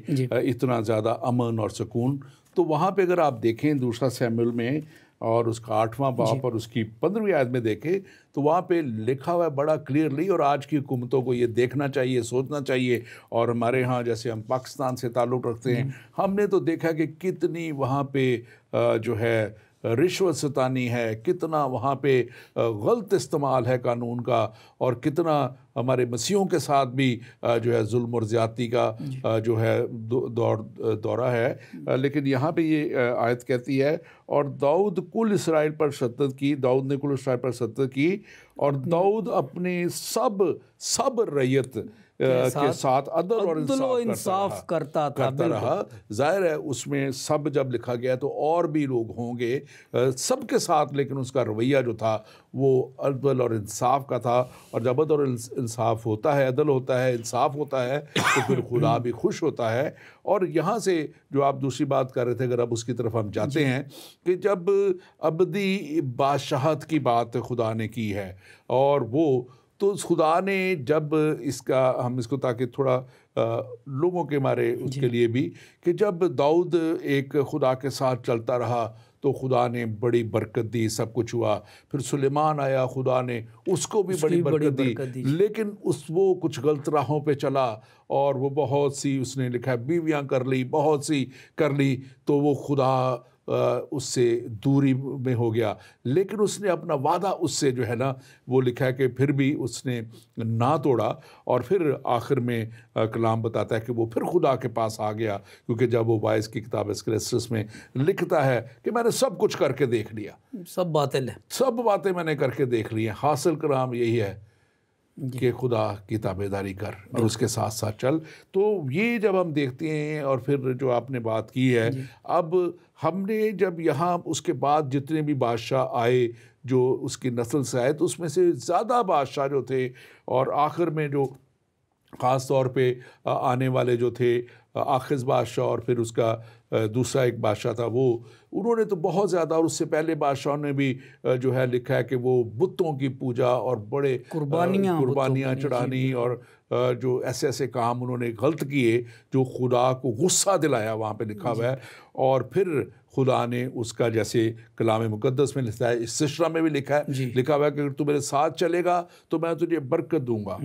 इतना ज़्यादा अमन और सुकून, तो वहाँ पे अगर आप देखें दूसरा शमूएल में और उसका 8वां बाब और उसकी 15वीं आयत में देखें तो वहाँ पे लिखा हुआ है बड़ा क्लियरली। और आज की हुकूमतों को ये देखना चाहिए, सोचना चाहिए। और हमारे यहाँ जैसे हम पाकिस्तान से ताल्लुक़ रखते हैं, हमने तो देखा कि कितनी वहाँ पे जो है रिश्वत सतानी है, कितना वहाँ पे गलत इस्तेमाल है कानून का, और कितना हमारे मसीहों के साथ भी जो है जुल्म और ज़्यादती का जो है दौरा है। लेकिन यहाँ पे ये आयत कहती है और दाऊद कुल इसराइल पर शद्दत की, दाऊद ने कुल इसराइल पर शद्दत की और दाऊद अपनी सब रैयत के साथ अदल और इंसाफ करता रहा। जाहिर है उसमें सब जब लिखा गया तो और भी लोग होंगे सबके साथ, लेकिन उसका रवैया जो था वो अदल और इंसाफ का था। और जब अदल और इंसाफ होता है, अदल होता है, इंसाफ होता है, तो फिर खुदा भी खुश होता है। और यहाँ से जो आप दूसरी बात कर रहे थे, अगर अब उसकी तरफ हम जाते हैं कि जब अब्दी बादशाहत की बात खुदा ने की है, और वो तो खुदा ने जब इसका हम इसको ताकि थोड़ा लोगों के मारे उसके लिए भी कि जब दाऊद एक खुदा के साथ चलता रहा तो खुदा ने बड़ी बरकत दी, सब कुछ हुआ। फिर सुलेमान आया, खुदा ने उसको भी बड़ी बरकत दी, लेकिन वो कुछ गलत राहों पे चला और वो बहुत सी उसने लिखा बीवियाँ कर ली, बहुत सी कर ली, तो वो खुदा उससे दूरी में हो गया। लेकिन उसने अपना वादा उससे जो है ना वो लिखा है कि फिर भी उसने ना तोड़ा। और फिर आखिर में कलाम बताता है कि वो फिर खुदा के पास आ गया, क्योंकि जब वो वाइस की किताब एक्लेसियास में लिखता है कि मैंने सब कुछ करके देख लिया, सब बातें मैंने करके देख ली हैं, हासिल कलाम यही है कि खुदा की ताबेदारी कर और उसके साथ साथ चल। तो ये जब हम देखते हैं, और फिर जो आपने बात की है, अब हमने जब यहाँ उसके बाद जितने भी बादशाह आए जो उसकी नस्ल से आए, तो उसमें से ज़्यादा बादशाह जो थे, और आखिर में जो ख़ास तौर पे आने वाले जो थे आखिज़ बादशाह, और फिर उसका दूसरा एक बादशाह था, वो उन्होंने तो बहुत ज़्यादा, और उससे पहले बादशाहों ने भी जो है लिखा है कि वो बुतों की पूजा और बड़े कुर्बानियाँ चढ़ानी, और जो ऐसे ऐसे काम उन्होंने गलत किए जो खुदा को गुस्सा दिलाया, वहाँ पे लिखा हुआ है। और फिर खुदा ने उसका, जैसे कलाम मुकद्दस में लिखा है, इस सिस्रा में भी लिखा हुआ है कि अगर तू मेरे साथ चलेगा तो मैं तुझे बरकत दूंगा।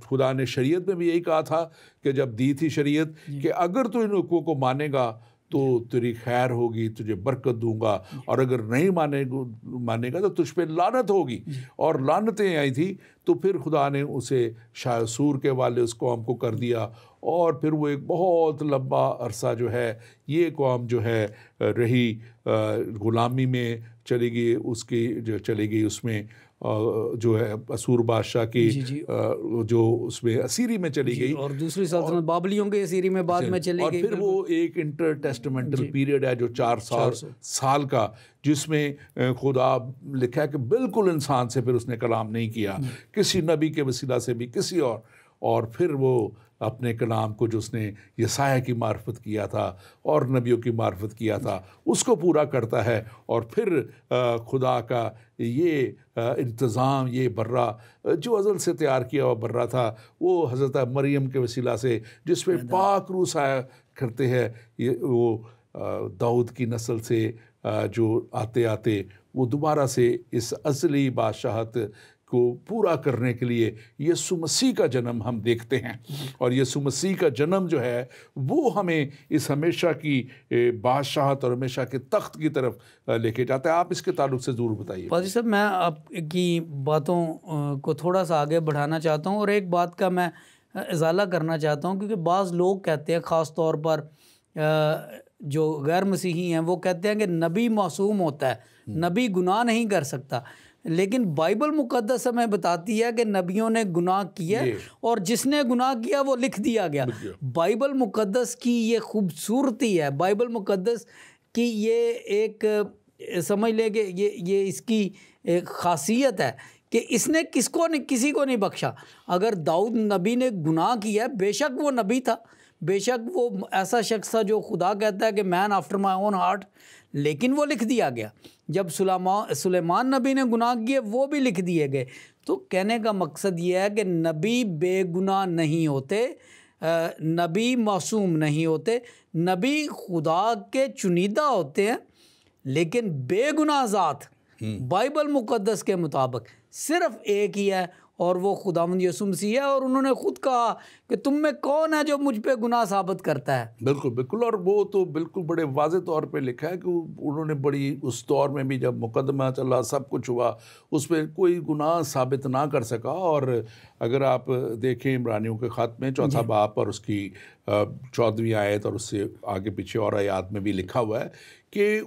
खुदा ने शरीयत में भी यही कहा था कि जब दी थी शरीयत, कि अगर तू इन हुक्मों को मानेगा तो तेरी खैर होगी, तुझे बरकत दूंगा, और अगर नहीं मानेगा तो तुझ पे लानत होगी। और लानतें आई थी, तो फिर खुदा ने उसे शायसूर के वाले उस कौम को कर दिया, और फिर वो एक बहुत लंबा अरसा जो है ये कौम जो है रही, ग़ुलामी में चली गई, उसकी जो चली गई उसमें जो है असूर बादशाह की जो उसमें असीरी में चली गई, और दूसरी सल्तनत बाबलियों के असीरी में बाद में चली गई। और फिर वो एक इंटर टेस्टामेंटल पीरियड है जो 400 साल का, जिसमें खुदा लिखा है कि बिल्कुल इंसान से फिर उसने कलाम नहीं किया, किसी नबी के वसीला से भी किसी और फिर वो अपने कलाम को जो उसने यसाया की मार्फत किया था और नबियों की मार्फत किया था उसको पूरा करता है। और फिर खुदा का ये इंतज़ाम, ये बर्रा जो अज़ल से तैयार किया हुआ बर्रा था, वो हज़रत मरियम के वसीला से जिसमें पाक रूह आया करते हैं, ये वो दाऊद की नस्ल से जो आते आते वो दोबारा से इस असली बादशाहत को पूरा करने के लिए यीशु मसीह का जन्म हम देखते हैं। और यीशु मसीह का जन्म जो है वो हमें इस हमेशा की बादशाहत और हमेशा के तख्त की तरफ लेके जाता है। आप इसके ताल्लुक से ज़रूर बताइए। पाजी साहब, मैं आपकी बातों को थोड़ा सा आगे बढ़ाना चाहता हूँ, और एक बात का मैं इजाला करना चाहता हूँ, क्योंकि बाज़ लोग कहते हैं, ख़ास तौर पर जो गैर मसीही हैं, वो कहते हैं कि नबी मासूम होता है, नबी गुनाह नहीं कर सकता। लेकिन बाइबल मुकद्दस हमें बताती है कि नबियों ने गुनाह किया, और जिसने गुनाह किया वो लिख दिया गया। बाइबल मुकद्दस की ये खूबसूरती है, बाइबल मुकद्दस की ये एक समझ ले कि ये इसकी एक ख़ासियत है कि इसने किसी को नहीं बख्शा। अगर दाऊद नबी ने गुनाह किया, बेशक वो नबी था, बेशक वो ऐसा शख्स था जो खुदा कहता है कि man after my own heart, लेकिन वो लिख दिया गया। जब सुलेमान नबी ने गुनाह किए, वो भी लिख दिए गए। तो कहने का मकसद ये है कि नबी बेगुनाह नहीं होते, नबी मासूम नहीं होते, नबी खुदा के चुनीदा होते हैं, लेकिन बेगुनाह ज़ात बाइबल मुकद्दस के मुताबिक सिर्फ एक ही है, और वो खुदावंद यीशु मसीह है। और उन्होंने खुद कहा कि तुम में कौन है जो मुझ पे गुनाह साबित करता है। बिल्कुल बिल्कुल, और वो तो बिल्कुल बड़े वाज़े तौर पे लिखा है कि उन्होंने बड़ी, उस दौर में भी जब मुकदमा चला, सब कुछ हुआ, उस पर कोई गुनाह साबित ना कर सका। और अगर आप देखें इब्रानियों के ख़त में 4 बाब और उसकी 14वीं आयत और उससे आगे पीछे और आयत में भी लिखा हुआ है कि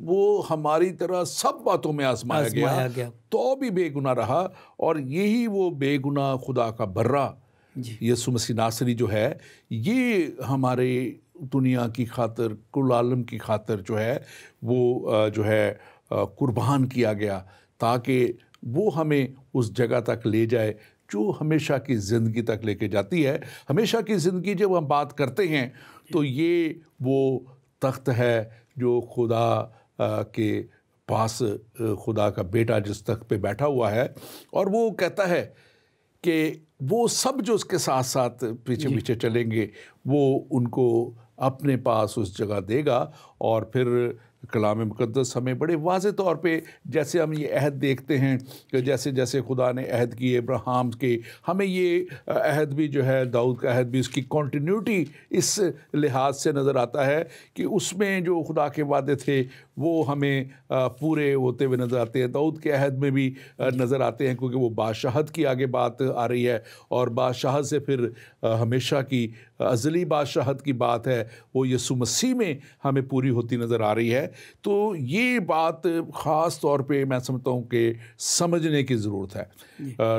वो हमारी तरह सब बातों में आजमाया गया तो भी बेगुनाह रहा। और यही वो बेगुनाह खुदा का बर्रा यीशु मसीह नासरी जो है, ये हमारे दुनिया की खातिर, कुल आलम की खातिर जो है वो जो है कुर्बान किया गया, ताकि वो हमें उस जगह तक ले जाए जो हमेशा की ज़िंदगी तक लेके जाती है। हमेशा की ज़िंदगी जब हम बात करते हैं तो ये वो तख्त है जो खुदा के पास खुदा का बेटा जिस तख्त पे बैठा हुआ है, और वो कहता है कि वो सब जो उसके साथ साथ पीछे पीछे चलेंगे वो उनको अपने पास उस जगह देगा। और फिर कलाम मुकद्दस हमें बड़े वाज़े तौर पे, जैसे हम ये अहद देखते हैं कि जैसे जैसे खुदा ने अहद किए अब्राहम के, हमें ये अहद भी जो है दाऊद का अहद भी, उसकी कंटिन्यूटी इस लिहाज से नज़र आता है कि उसमें जो खुदा के वादे थे वो हमें पूरे होते हुए नज़र आते हैं। दाऊद के अहद में भी नज़र आते हैं, क्योंकि वो बादशाहत की आगे बात आ रही है, और बादशाहत से फिर हमेशा की अज़ली बादशाहत की बात है, वो यीशु मसीह में हमें पूरी होती नज़र आ रही है। तो ये बात ख़ास तौर पे मैं समझता हूँ कि समझने की ज़रूरत है,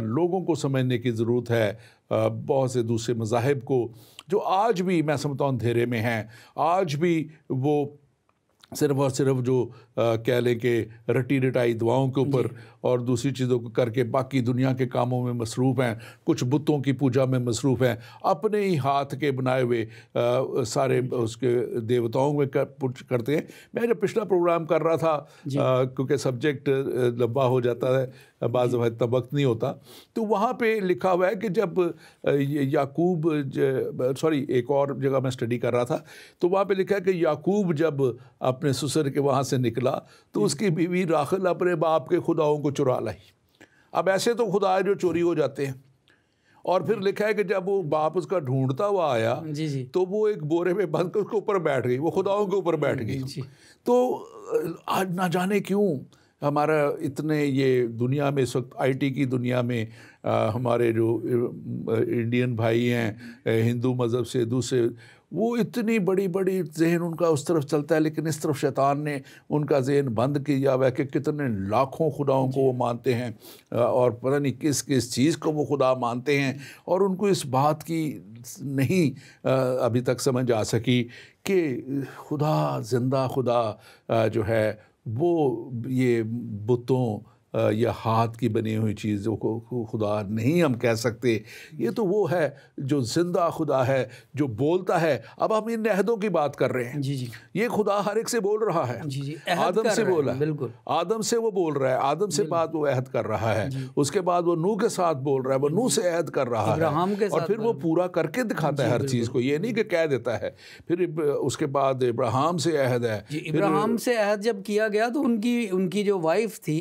लोगों को समझने की ज़रूरत है, बहुत से दूसरे मज़ाहिब को जो आज भी मैं समझता हूँ अंधेरे में हैं, आज भी वो सिर्फ और सिर्फ जो कह लें कि रटी रटाई दुआओं के ऊपर और दूसरी चीज़ों को करके बाकी दुनिया के कामों में मसरूफ़ हैं, कुछ बुतों की पूजा में मसरूफ़ हैं, अपने ही हाथ के बनाए हुए सारे उसके देवताओं में करते हैं। मैं जब पिछला प्रोग्राम कर रहा था, क्योंकि सब्जेक्ट लंबा हो जाता है, बाज़ दफ़ा इतना वक्त नहीं होता, तो वहाँ पे लिखा हुआ है कि जब याकूब एक और जगह मैं स्टडी कर रहा था, तो वहाँ पे लिखा है कि याकूब जब अपने ससुर के वहाँ से निकला तो उसकी बीवी राखल अपने बाप के खुदाओं को चुरा लाई। अब ऐसे तो खुदा है जो चोरी हो जाते हैं, और फिर लिखा है कि जब वो बाप उसका ढूंढता हुआ आया तो वो एक बोरे में बंद कर उसके ऊपर बैठ गई, वो खुदाओं के ऊपर बैठ गई। तो आज ना जाने क्यों हमारा इतने ये दुनिया में इस वक्त आईटी की दुनिया में हमारे जो इंडियन भाई हैं हिंदू मज़हब से दूसरे, वो इतनी बड़ी बड़ी जहन उनका उस तरफ चलता है, लेकिन इस तरफ शैतान ने उनका जहन बंद किया हुआ है कि कितने लाखों खुदाओं को वो मानते हैं और पता नहीं किस किस चीज़ को वो खुदा मानते हैं, और उनको इस बात की नहीं अभी तक समझ आ सकी कि खुदा जिंदा खुदा जो है वो ये बुतों या हाथ की बनी हुई चीज़ों को खुदा नहीं हम कह सकते। ये तो वो है जो जिंदा खुदा है, जो बोलता है। अब हम इन अहदों की बात कर रहे हैं। ये खुदा हर एक से बोल रहा है। आदम से बोला, बिल्कुल आदम से वो बोल रहा है, आदम से बात वो अहद कर रहा है, उसके बाद वो नूह के साथ बोल रहा है, वो नूह से अहद कर रहा है, और फिर वो पूरा करके दिखाता है हर चीज़ को। ये नहीं कि कह देता है। फिर उसके बाद इब्राहिम से अहद है। इब्राहिम से अहद जब किया गया तो उनकी जो वाइफ थी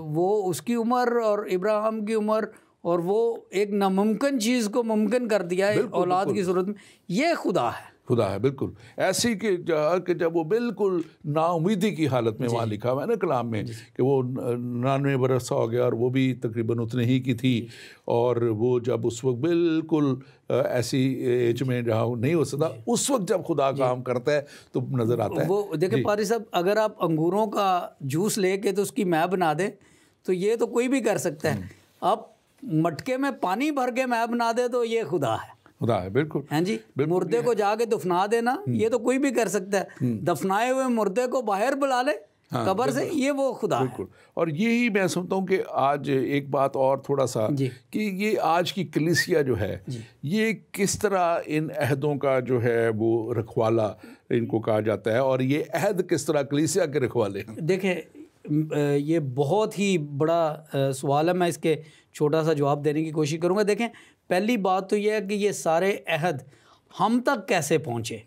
वो उसकी उम्र और इब्राहिम की उम्र, और वो एक नामुमकिन चीज़ को मुमकिन कर दिया है औलाद की सूरत में। ये खुदा है बिल्कुल ऐसी कि जब वो बिल्कुल नाउमीदी की हालत में, वहाँ लिखा हुआ है ना कलाम में कि वो 99 बरस हो गया और वो भी तकरीबन उतने ही की थी, और वो जब उस वक्त बिल्कुल ऐसी एज में जहाँ नहीं हो सकता, उस वक्त जब खुदा काम करता है तो नज़र आता है। वो देखिए पारी साहब, अगर आप अंगूरों का जूस लेके तो उसकी मैं बना दें तो ये तो कोई भी कर सकता है। आप मटके में पानी भर के मैं बना दे तो ये खुदा है, बिल्कुल। हैं जी, मुर्दे को जाके दफना देना ये तो कोई भी कर सकता है। दफनाए हुए मुर्दे को बाहर बुला ले कब्र से, ये वो खुदा है। और यही मैं समझता हूँ कि आज एक बात और थोड़ा सा कि ये आज की कलीसिया जो है ये किस तरह इन अहदों का जो है वो रखवाला इनको कहा जाता है, और ये अहद किस तरह कलीसिया के रखवाले हैं। देखें, ये बहुत ही बड़ा सवाल है, मैं इसके छोटा सा जवाब देने की कोशिश करूँगा। देखें, पहली बात तो यह है कि ये सारे अहद हम तक कैसे पहुँचे।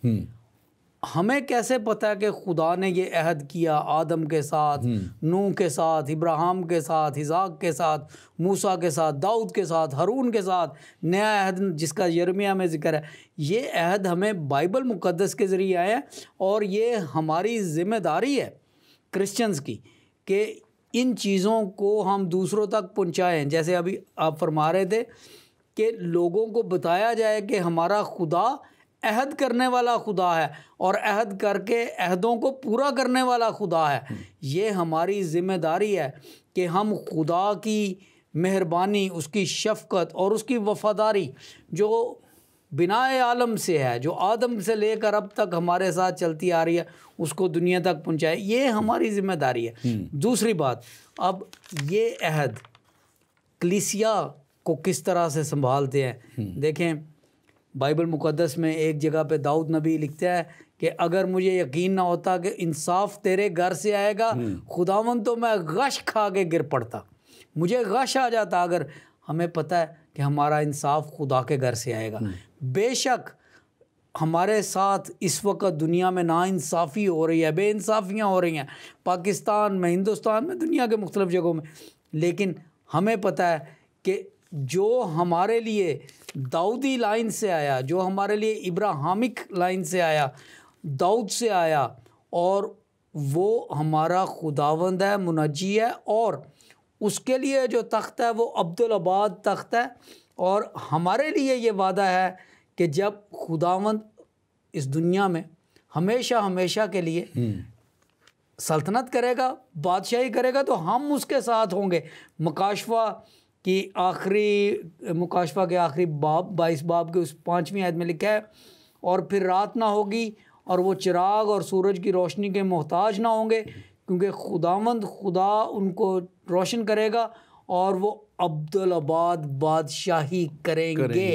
हमें कैसे पता है कि खुदा ने ये अहद किया आदम के साथ, नूह के साथ, इब्राहिम के साथ, इसाक के साथ, मूसा के साथ, दाऊद के साथ, हारून के साथ, नया अहद जिसका यिर्मयाह में ज़िक्र है। ये अहद हमें बाइबल मुक़द्दस के ज़रिए आया है, और ये हमारी ज़िम्मेदारी है क्रिश्चियंस की कि इन चीज़ों को हम दूसरों तक पहुँचाएँ। जैसे अभी आप फरमा रहे थे कि लोगों को बताया जाए कि हमारा खुदा अहद करने वाला खुदा है और अहद करके अहदों को पूरा करने वाला खुदा है। ये हमारी ज़िम्मेदारी है कि हम खुदा की मेहरबानी, उसकी शफ़क़त और उसकी वफ़ादारी जो बिनाए आलम से है, जो आदम से लेकर अब तक हमारे साथ चलती आ रही है, उसको दुनिया तक पहुंचाए। ये हमारी ज़िम्मेदारी है। दूसरी बात, अब ये अहद कलीसिया को किस तरह से संभालते हैं। देखें, बाइबल मुक़द्दस में एक जगह पे दाऊद नबी लिखता है कि अगर मुझे यकीन ना होता कि इंसाफ तेरे घर से आएगा खुदावन, तो मैं गश खा के गिर पड़ता, मुझे गश आ जाता। अगर हमें पता है कि हमारा इंसाफ खुदा के घर से आएगा। बेशक हमारे साथ इस वक्त दुनिया में नाइंसाफ़ी हो रही है, बेइंसाफ़ियाँ हो रही हैं, पाकिस्तान में, हिंदुस्तान में, दुनिया के मुख्तलिफ़ जगहों में, लेकिन हमें पता है कि जो हमारे लिए दाऊदी लाइन से आया, जो हमारे लिए इब्राहिमिक लाइन से आया, दाऊद से आया, और वो हमारा खुदावंद है, मुनज्जी है, और उसके लिए जो तख्त है वो अब्दुल आबाद तख्त है। और हमारे लिए ये वादा है कि जब खुदावंद इस दुनिया में हमेशा हमेशा के लिए सल्तनत करेगा, बादशाही करेगा, तो हम उसके साथ होंगे। मुकाशवा के आखिरी बाब 22 बाब के उस 5वीं आयत में लिखा है, और फिर रात ना होगी और वो चिराग और सूरज की रोशनी के मोहताज ना होंगे, क्योंकि खुदा उनको रोशन करेगा और वो अब्दुल आबाद बादशाही करेंगे।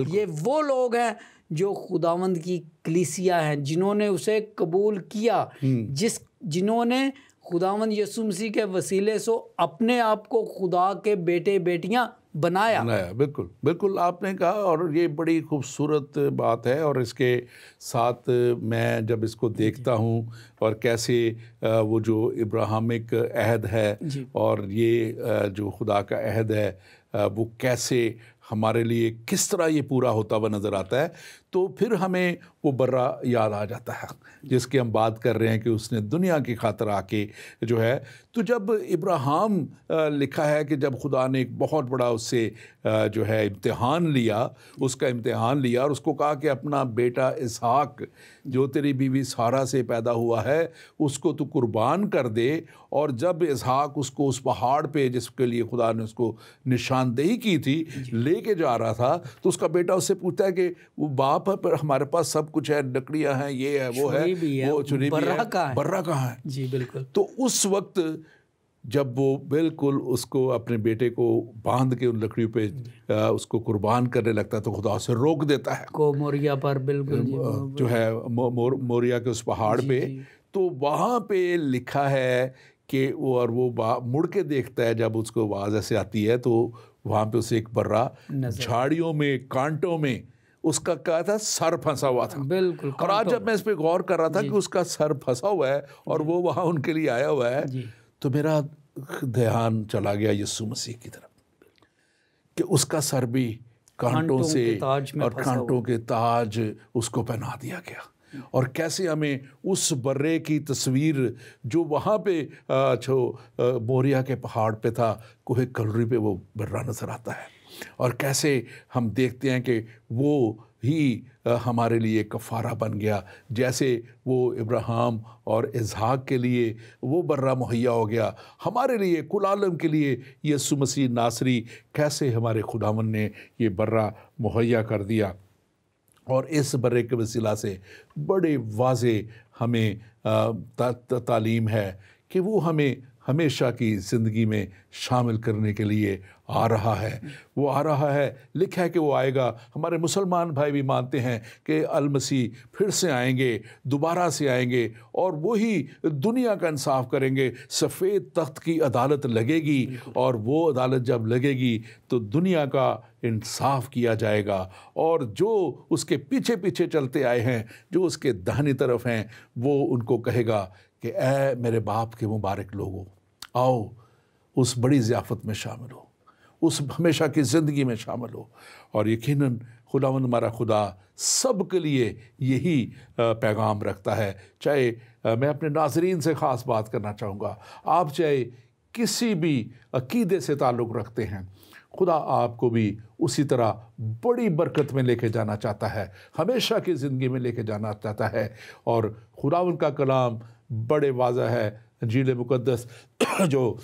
ये वो लोग हैं जो खुदावंद की कलीसिया हैं, जिन्होंने उसे कबूल किया, जिन्होंने खुदावंद यीशु मसीह के वसीले से अपने आप को खुदा के बेटे बेटियां बनाया। बिल्कुल बिल्कुल आपने कहा, और ये बड़ी खूबसूरत बात है। और इसके साथ मैं जब इसको देखता हूँ और कैसे वो जो इब्राहिमिक अहद है और ये जो खुदा का अहद है वो कैसे हमारे लिए किस तरह ये पूरा होता हुआ नज़र आता है, तो फिर हमें वो बर्रा याद आ जाता है जिसकी हम बात कर रहे हैं कि उसने दुनिया की खातिर आके जो है। तो जब इब्राहिम लिखा है कि जब खुदा ने एक बहुत बड़ा उससे जो है इम्तिहान लिया, उसका इम्तिहान लिया और उसको कहा कि अपना बेटा इसहाक जो तेरी बीवी सारा से पैदा हुआ है उसको तू कुर्बान कर दे। और जब इसहाक उसको उस पहाड़ पे जिसके लिए खुदा ने उसको निशानदेही की थी लेके जा रहा था, तो उसका बेटा उससे पूछता है कि वो बाप है पर हमारे पास सब कुछ है, लकड़ियाँ हैं, ये है, वो है, वो छुरी भी है, बर्रा कहाँ है। जी बिल्कुल। तो उस वक्त जब वो बिल्कुल उसको अपने बेटे को बांध के उन लकड़ियों पे उसको कुर्बान करने लगता है, तो खुदा उसे रोक देता है को मोरिया पर, बिल्कुल जो है मोरिया के उस पहाड़ पे। तो वहाँ पे लिखा है कि वो मुड़ के देखता है, जब उसको आवाज़ ऐसे आती है तो वहाँ पे उसे एक बर्रा झाड़ियों में, कांटों में उसका क्या था, सर फंसा हुआ था। बिल्कुल। और आज जब मैं इस पे गौर कर रहा था कि उसका सर फंसा हुआ है और वो वहाँ उनके लिए आया हुआ है, तो मेरा ध्यान चला गया यीशु मसीह की तरफ कि उसका सर भी कांटों से और कांटों के ताज उसको पहना दिया गया। और कैसे हमें उस बर्रे की तस्वीर जो वहाँ पे मोरिया के पहाड़ पे था, कोहे कलवरी पे वो बर्रा नज़र आता है, और कैसे हम देखते हैं कि वो ही हमारे लिए कफ़ारा बन गया। जैसे वो इब्राहिम और इसहाक के लिए वो बर्रा मुहैया हो गया, हमारे लिए कुल आलम के लिए यीशु मसीह नासरी कैसे हमारे खुदावन ने ये बर्रा मुहैया कर दिया। और इस बर्रे के वसीला से बड़े वाज़े हमें तालीम है कि वो हमें हमेशा की ज़िंदगी में शामिल करने के लिए आ रहा है। वो आ रहा है, लिखा है कि वो आएगा। हमारे मुसलमान भाई भी मानते हैं कि अल मसीह फिर से आएंगे, दोबारा से आएंगे और वही दुनिया का इंसाफ करेंगे। सफ़ेद तख्त की अदालत लगेगी और वो अदालत जब लगेगी तो दुनिया का इंसाफ किया जाएगा। और जो उसके पीछे पीछे चलते आए हैं, जो उसके दाहिनी तरफ हैं, वो उनको कहेगा कि ऐ मेरे बाप के मुबारक लोगों, आओ उस बड़ी ज़ियाफ़त में शामिल हो, उस हमेशा की ज़िंदगी में शामिल हो। और यकीनन खुदावंद हमारा खुदा सब के लिए यही पैगाम रखता है। चाहे मैं अपने नाज़रीन से ख़ास बात करना चाहूँगा, आप चाहे किसी भी अक़ीदे से ताल्लुक़ रखते हैं, खुदा आपको भी उसी तरह बड़ी बरकत में लेके जाना चाहता है, हमेशा की ज़िंदगी में लेके जाना चाहता है। और खुदावंद का कलाम बड़े वाज़ह है। इंजील मुक़द्दस जो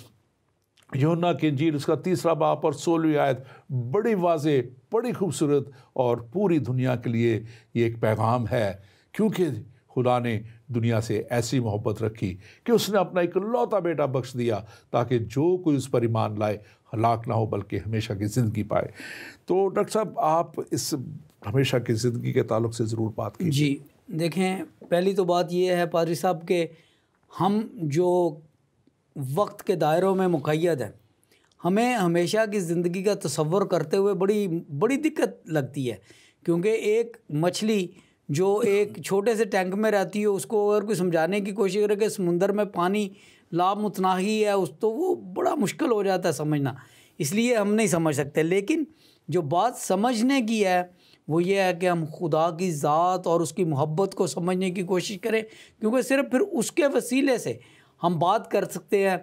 यूहन्ना की इंजील उसका 3 बाब और 16वीं आयत बड़ी वाज़े, बड़ी खूबसूरत और पूरी दुनिया के लिए ये एक पैगाम है, क्योंकि खुदा ने दुनिया से ऐसी मोहब्बत रखी कि उसने अपना इकलौता बेटा बख्श दिया ताकि जो कोई उस पर ईमान लाए हलाक ना हो बल्कि हमेशा की ज़िंदगी पाए। तो डॉक्टर साहब, आप इस हमेशा की ज़िंदगी के ताल्लुक़ से ज़रूर बात कीजिए। जी देखें, पहली तो बात ये है पादरी साहब के हम जो वक्त के दायरों में मुक़य्यद हैं, हमें हमेशा की ज़िंदगी का तसव्वुर करते हुए बड़ी बड़ी दिक्कत लगती है। क्योंकि एक मछली जो एक छोटे से टैंक में रहती है, उसको अगर कोई समझाने की कोशिश करे कि समुंदर में पानी लामुतनाही है, उस तो वो बड़ा मुश्किल हो जाता है समझना, इसलिए हम नहीं समझ सकते। लेकिन जो बात समझने की है वो ये है कि हम खुदा की ज़ात और उसकी मोहब्बत को समझने की कोशिश करें, क्योंकि सिर्फ फिर उसके वसीले से हम बात कर सकते हैं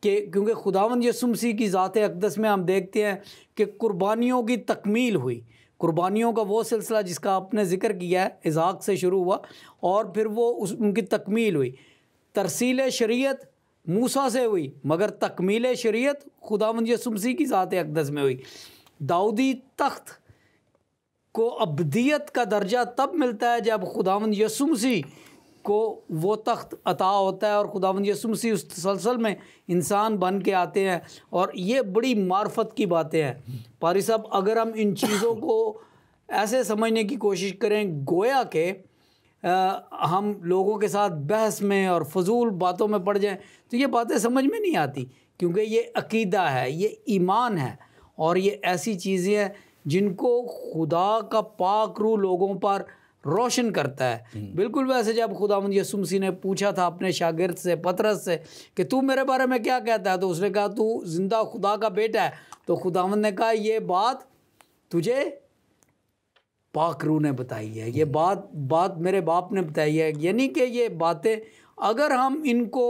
कि क्योंकि खुदावंद यीशु मसीह की ज़ात अक़दस में हम देखते हैं कि कुर्बानियों की तकमील हुई। कुर्बानियों का वो सिलसिला जिसका आपने ज़िक्र किया है, इसहाक से शुरू हुआ और फिर वो उनकी तकमील हुई। तरसील शरीयत मूसा से हुई, मगर तकमील शरीयत खुदावंद यसू मसीह की ज़ात अक़दस में हुई। दाऊदी तख्त को अब्दियत का दर्जा तब मिलता है जब खुदावंद यसू मसीह को वो तख्त अता होता है और खुदावंद यसू मसीह उस तसलसल में इंसान बन के आते हैं। और ये बड़ी मार्फत की बातें हैं पारी साहब। अगर हम इन चीज़ों को ऐसे समझने की कोशिश करें गोया के हम लोगों के साथ बहस में और फजूल बातों में पड़ जाएं, तो ये बातें समझ में नहीं आती, क्योंकि ये अकीदा है, ये ईमान है और ये ऐसी चीज़ें हैं जिनको खुदा का पाक रूह लोगों पर रोशन करता है। बिल्कुल वैसे जब खुदावंद यसू मसीह ने पूछा था अपने शागिर्द से पतरस से कि तू मेरे बारे में क्या कहता है, तो उसने कहा तू जिंदा खुदा का बेटा है। तो खुदावंद ने कहा ये बात तुझे पाक रूह ने बताई है, ये बात मेरे बाप ने बताई है। यानी कि ये बातें अगर हम इनको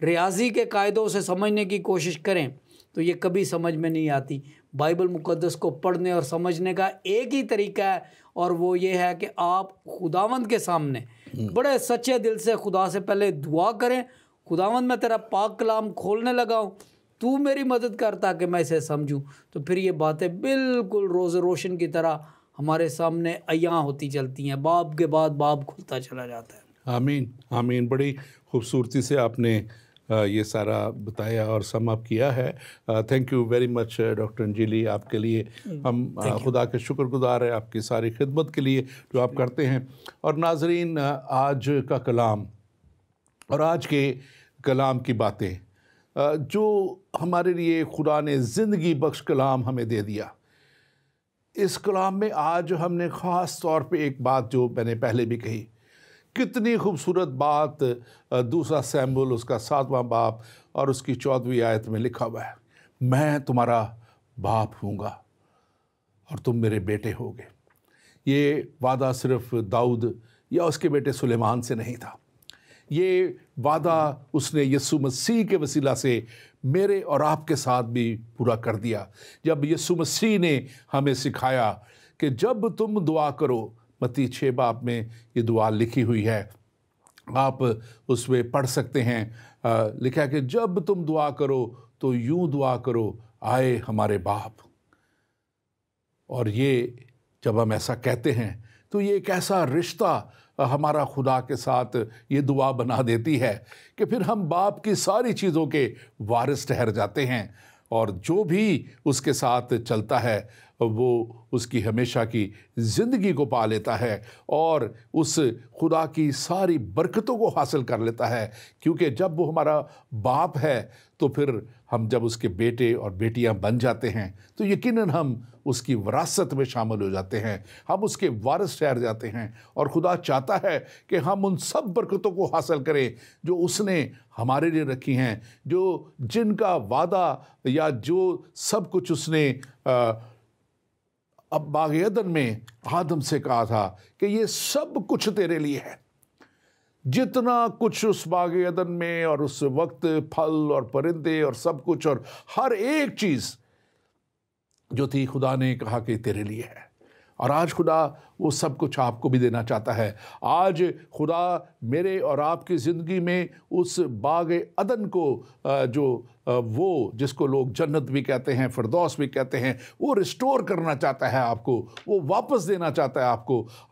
रियाजी के कायदों से समझने की कोशिश करें तो ये कभी समझ में नहीं आती। बाइबल मुक़द्दस को पढ़ने और समझने का एक ही तरीका है और वो ये है कि आप खुदावंद के सामने बड़े सच्चे दिल से खुदा से पहले दुआ करें, खुदावंद मैं तेरा पाक कलाम खोलने लगा हूँ, तू मेरी मदद कर ताकि मैं इसे समझूँ। तो फिर ये बातें बिल्कुल रोज़ रोशन की तरह हमारे सामने अयां होती चलती हैं, बाब के बाद बाब खुलता चला जाता है। आमीन आमीन। बड़ी खूबसूरती से आपने ये सारा बताया और सम अप किया है। Thank you very much doctor Anjili, आपके लिए हम खुदा के शुक्रगुजार हैं आपकी सारी खिदमत के लिए जो आप करते हैं। और नाजरीन, आज का कलाम और आज के कलाम की बातें जो हमारे लिए खुदा ने ज़िंदगी बख्श कलाम हमें दे दिया, इस कलाम में आज हमने ख़ास तौर पे एक बात जो मैंने पहले भी कही, कितनी खूबसूरत बात दूसरा सैमुएल उसका 7वां बाब और उसकी 14वीं आयत में लिखा हुआ है, मैं तुम्हारा बाप हूँगा और तुम मेरे बेटे होगे। ये वादा सिर्फ दाऊद या उसके बेटे सुलेमान से नहीं था, ये वादा उसने यीशु मसीह के वसीला से मेरे और आपके साथ भी पूरा कर दिया। जब यीशु मसीह ने हमें सिखाया कि जब तुम दुआ करो, मत्ती 6 बाब में ये दुआ लिखी हुई है, आप उसमें पढ़ सकते हैं। लिखा है कि जब तुम दुआ करो तो यूं दुआ करो, आए हमारे बाप। और ये जब हम ऐसा कहते हैं तो ये एक ऐसा रिश्ता हमारा खुदा के साथ ये दुआ बना देती है कि फिर हम बाप की सारी चीज़ों के वारिस ठहर जाते हैं और जो भी उसके साथ चलता है वो उसकी हमेशा की ज़िंदगी को पा लेता है और उस खुदा की सारी बरकतों को हासिल कर लेता है। क्योंकि जब वो हमारा बाप है तो फिर हम जब उसके बेटे और बेटियां बन जाते हैं तो यकीनन हम उसकी विरासत में शामिल हो जाते हैं, हम उसके वारिस ठहर जाते हैं। और खुदा चाहता है कि हम उन सब बरकतों को हासिल करें जो उसने हमारे लिए रखी हैं, जो जिनका वादा या जो सब कुछ उसने अब बाग़ एदन में आदम से कहा था कि ये सब कुछ तेरे लिए है। जितना कुछ उस बाग़ एदन में और उस वक्त फल और परिंदे और सब कुछ और हर एक चीज़ जो थी, खुदा ने कहा कि तेरे लिए है। और आज खुदा वो सब कुछ आपको भी देना चाहता है। आज खुदा मेरे और आपकी ज़िंदगी में उस बाग़ अदन को जो वो जिसको लोग जन्नत भी कहते हैं, फिरदौस भी कहते हैं, वो रिस्टोर करना चाहता है आपको, वो वापस देना चाहता है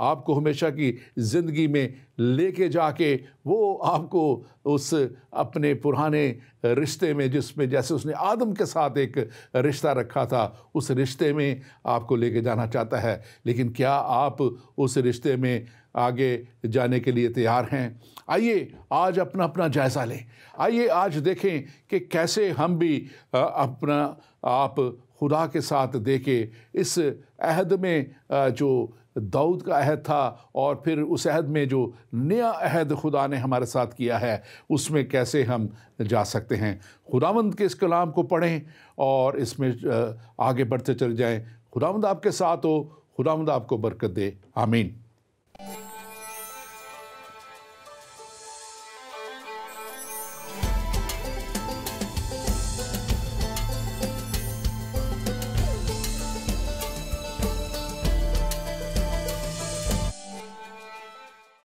आपको हमेशा की ज़िंदगी में लेके जाके वो आपको उस अपने पुराने रिश्ते में, जिसमें जैसे उसने आदम के साथ एक रिश्ता रखा था, उस रिश्ते में आपको लेके जाना चाहता है। लेकिन क्या आप उस रिश्ते में आगे जाने के लिए तैयार हैं? आइए आज अपना अपना जायज़ा लें। आइए आज देखें कि कैसे हम भी अपना आप खुदा के साथ देखें। इस अहद में जो दाऊद का अहद था और फिर उस अहद में जो नया अहद खुदा ने हमारे साथ किया है, उसमें कैसे हम जा सकते हैं। खुदावंद के इस कलाम को पढ़ें और इसमें आगे बढ़ते चले जाएं। खुदावंद आपके साथ हो, खुदावंद आपको बरकत दे। आमीन।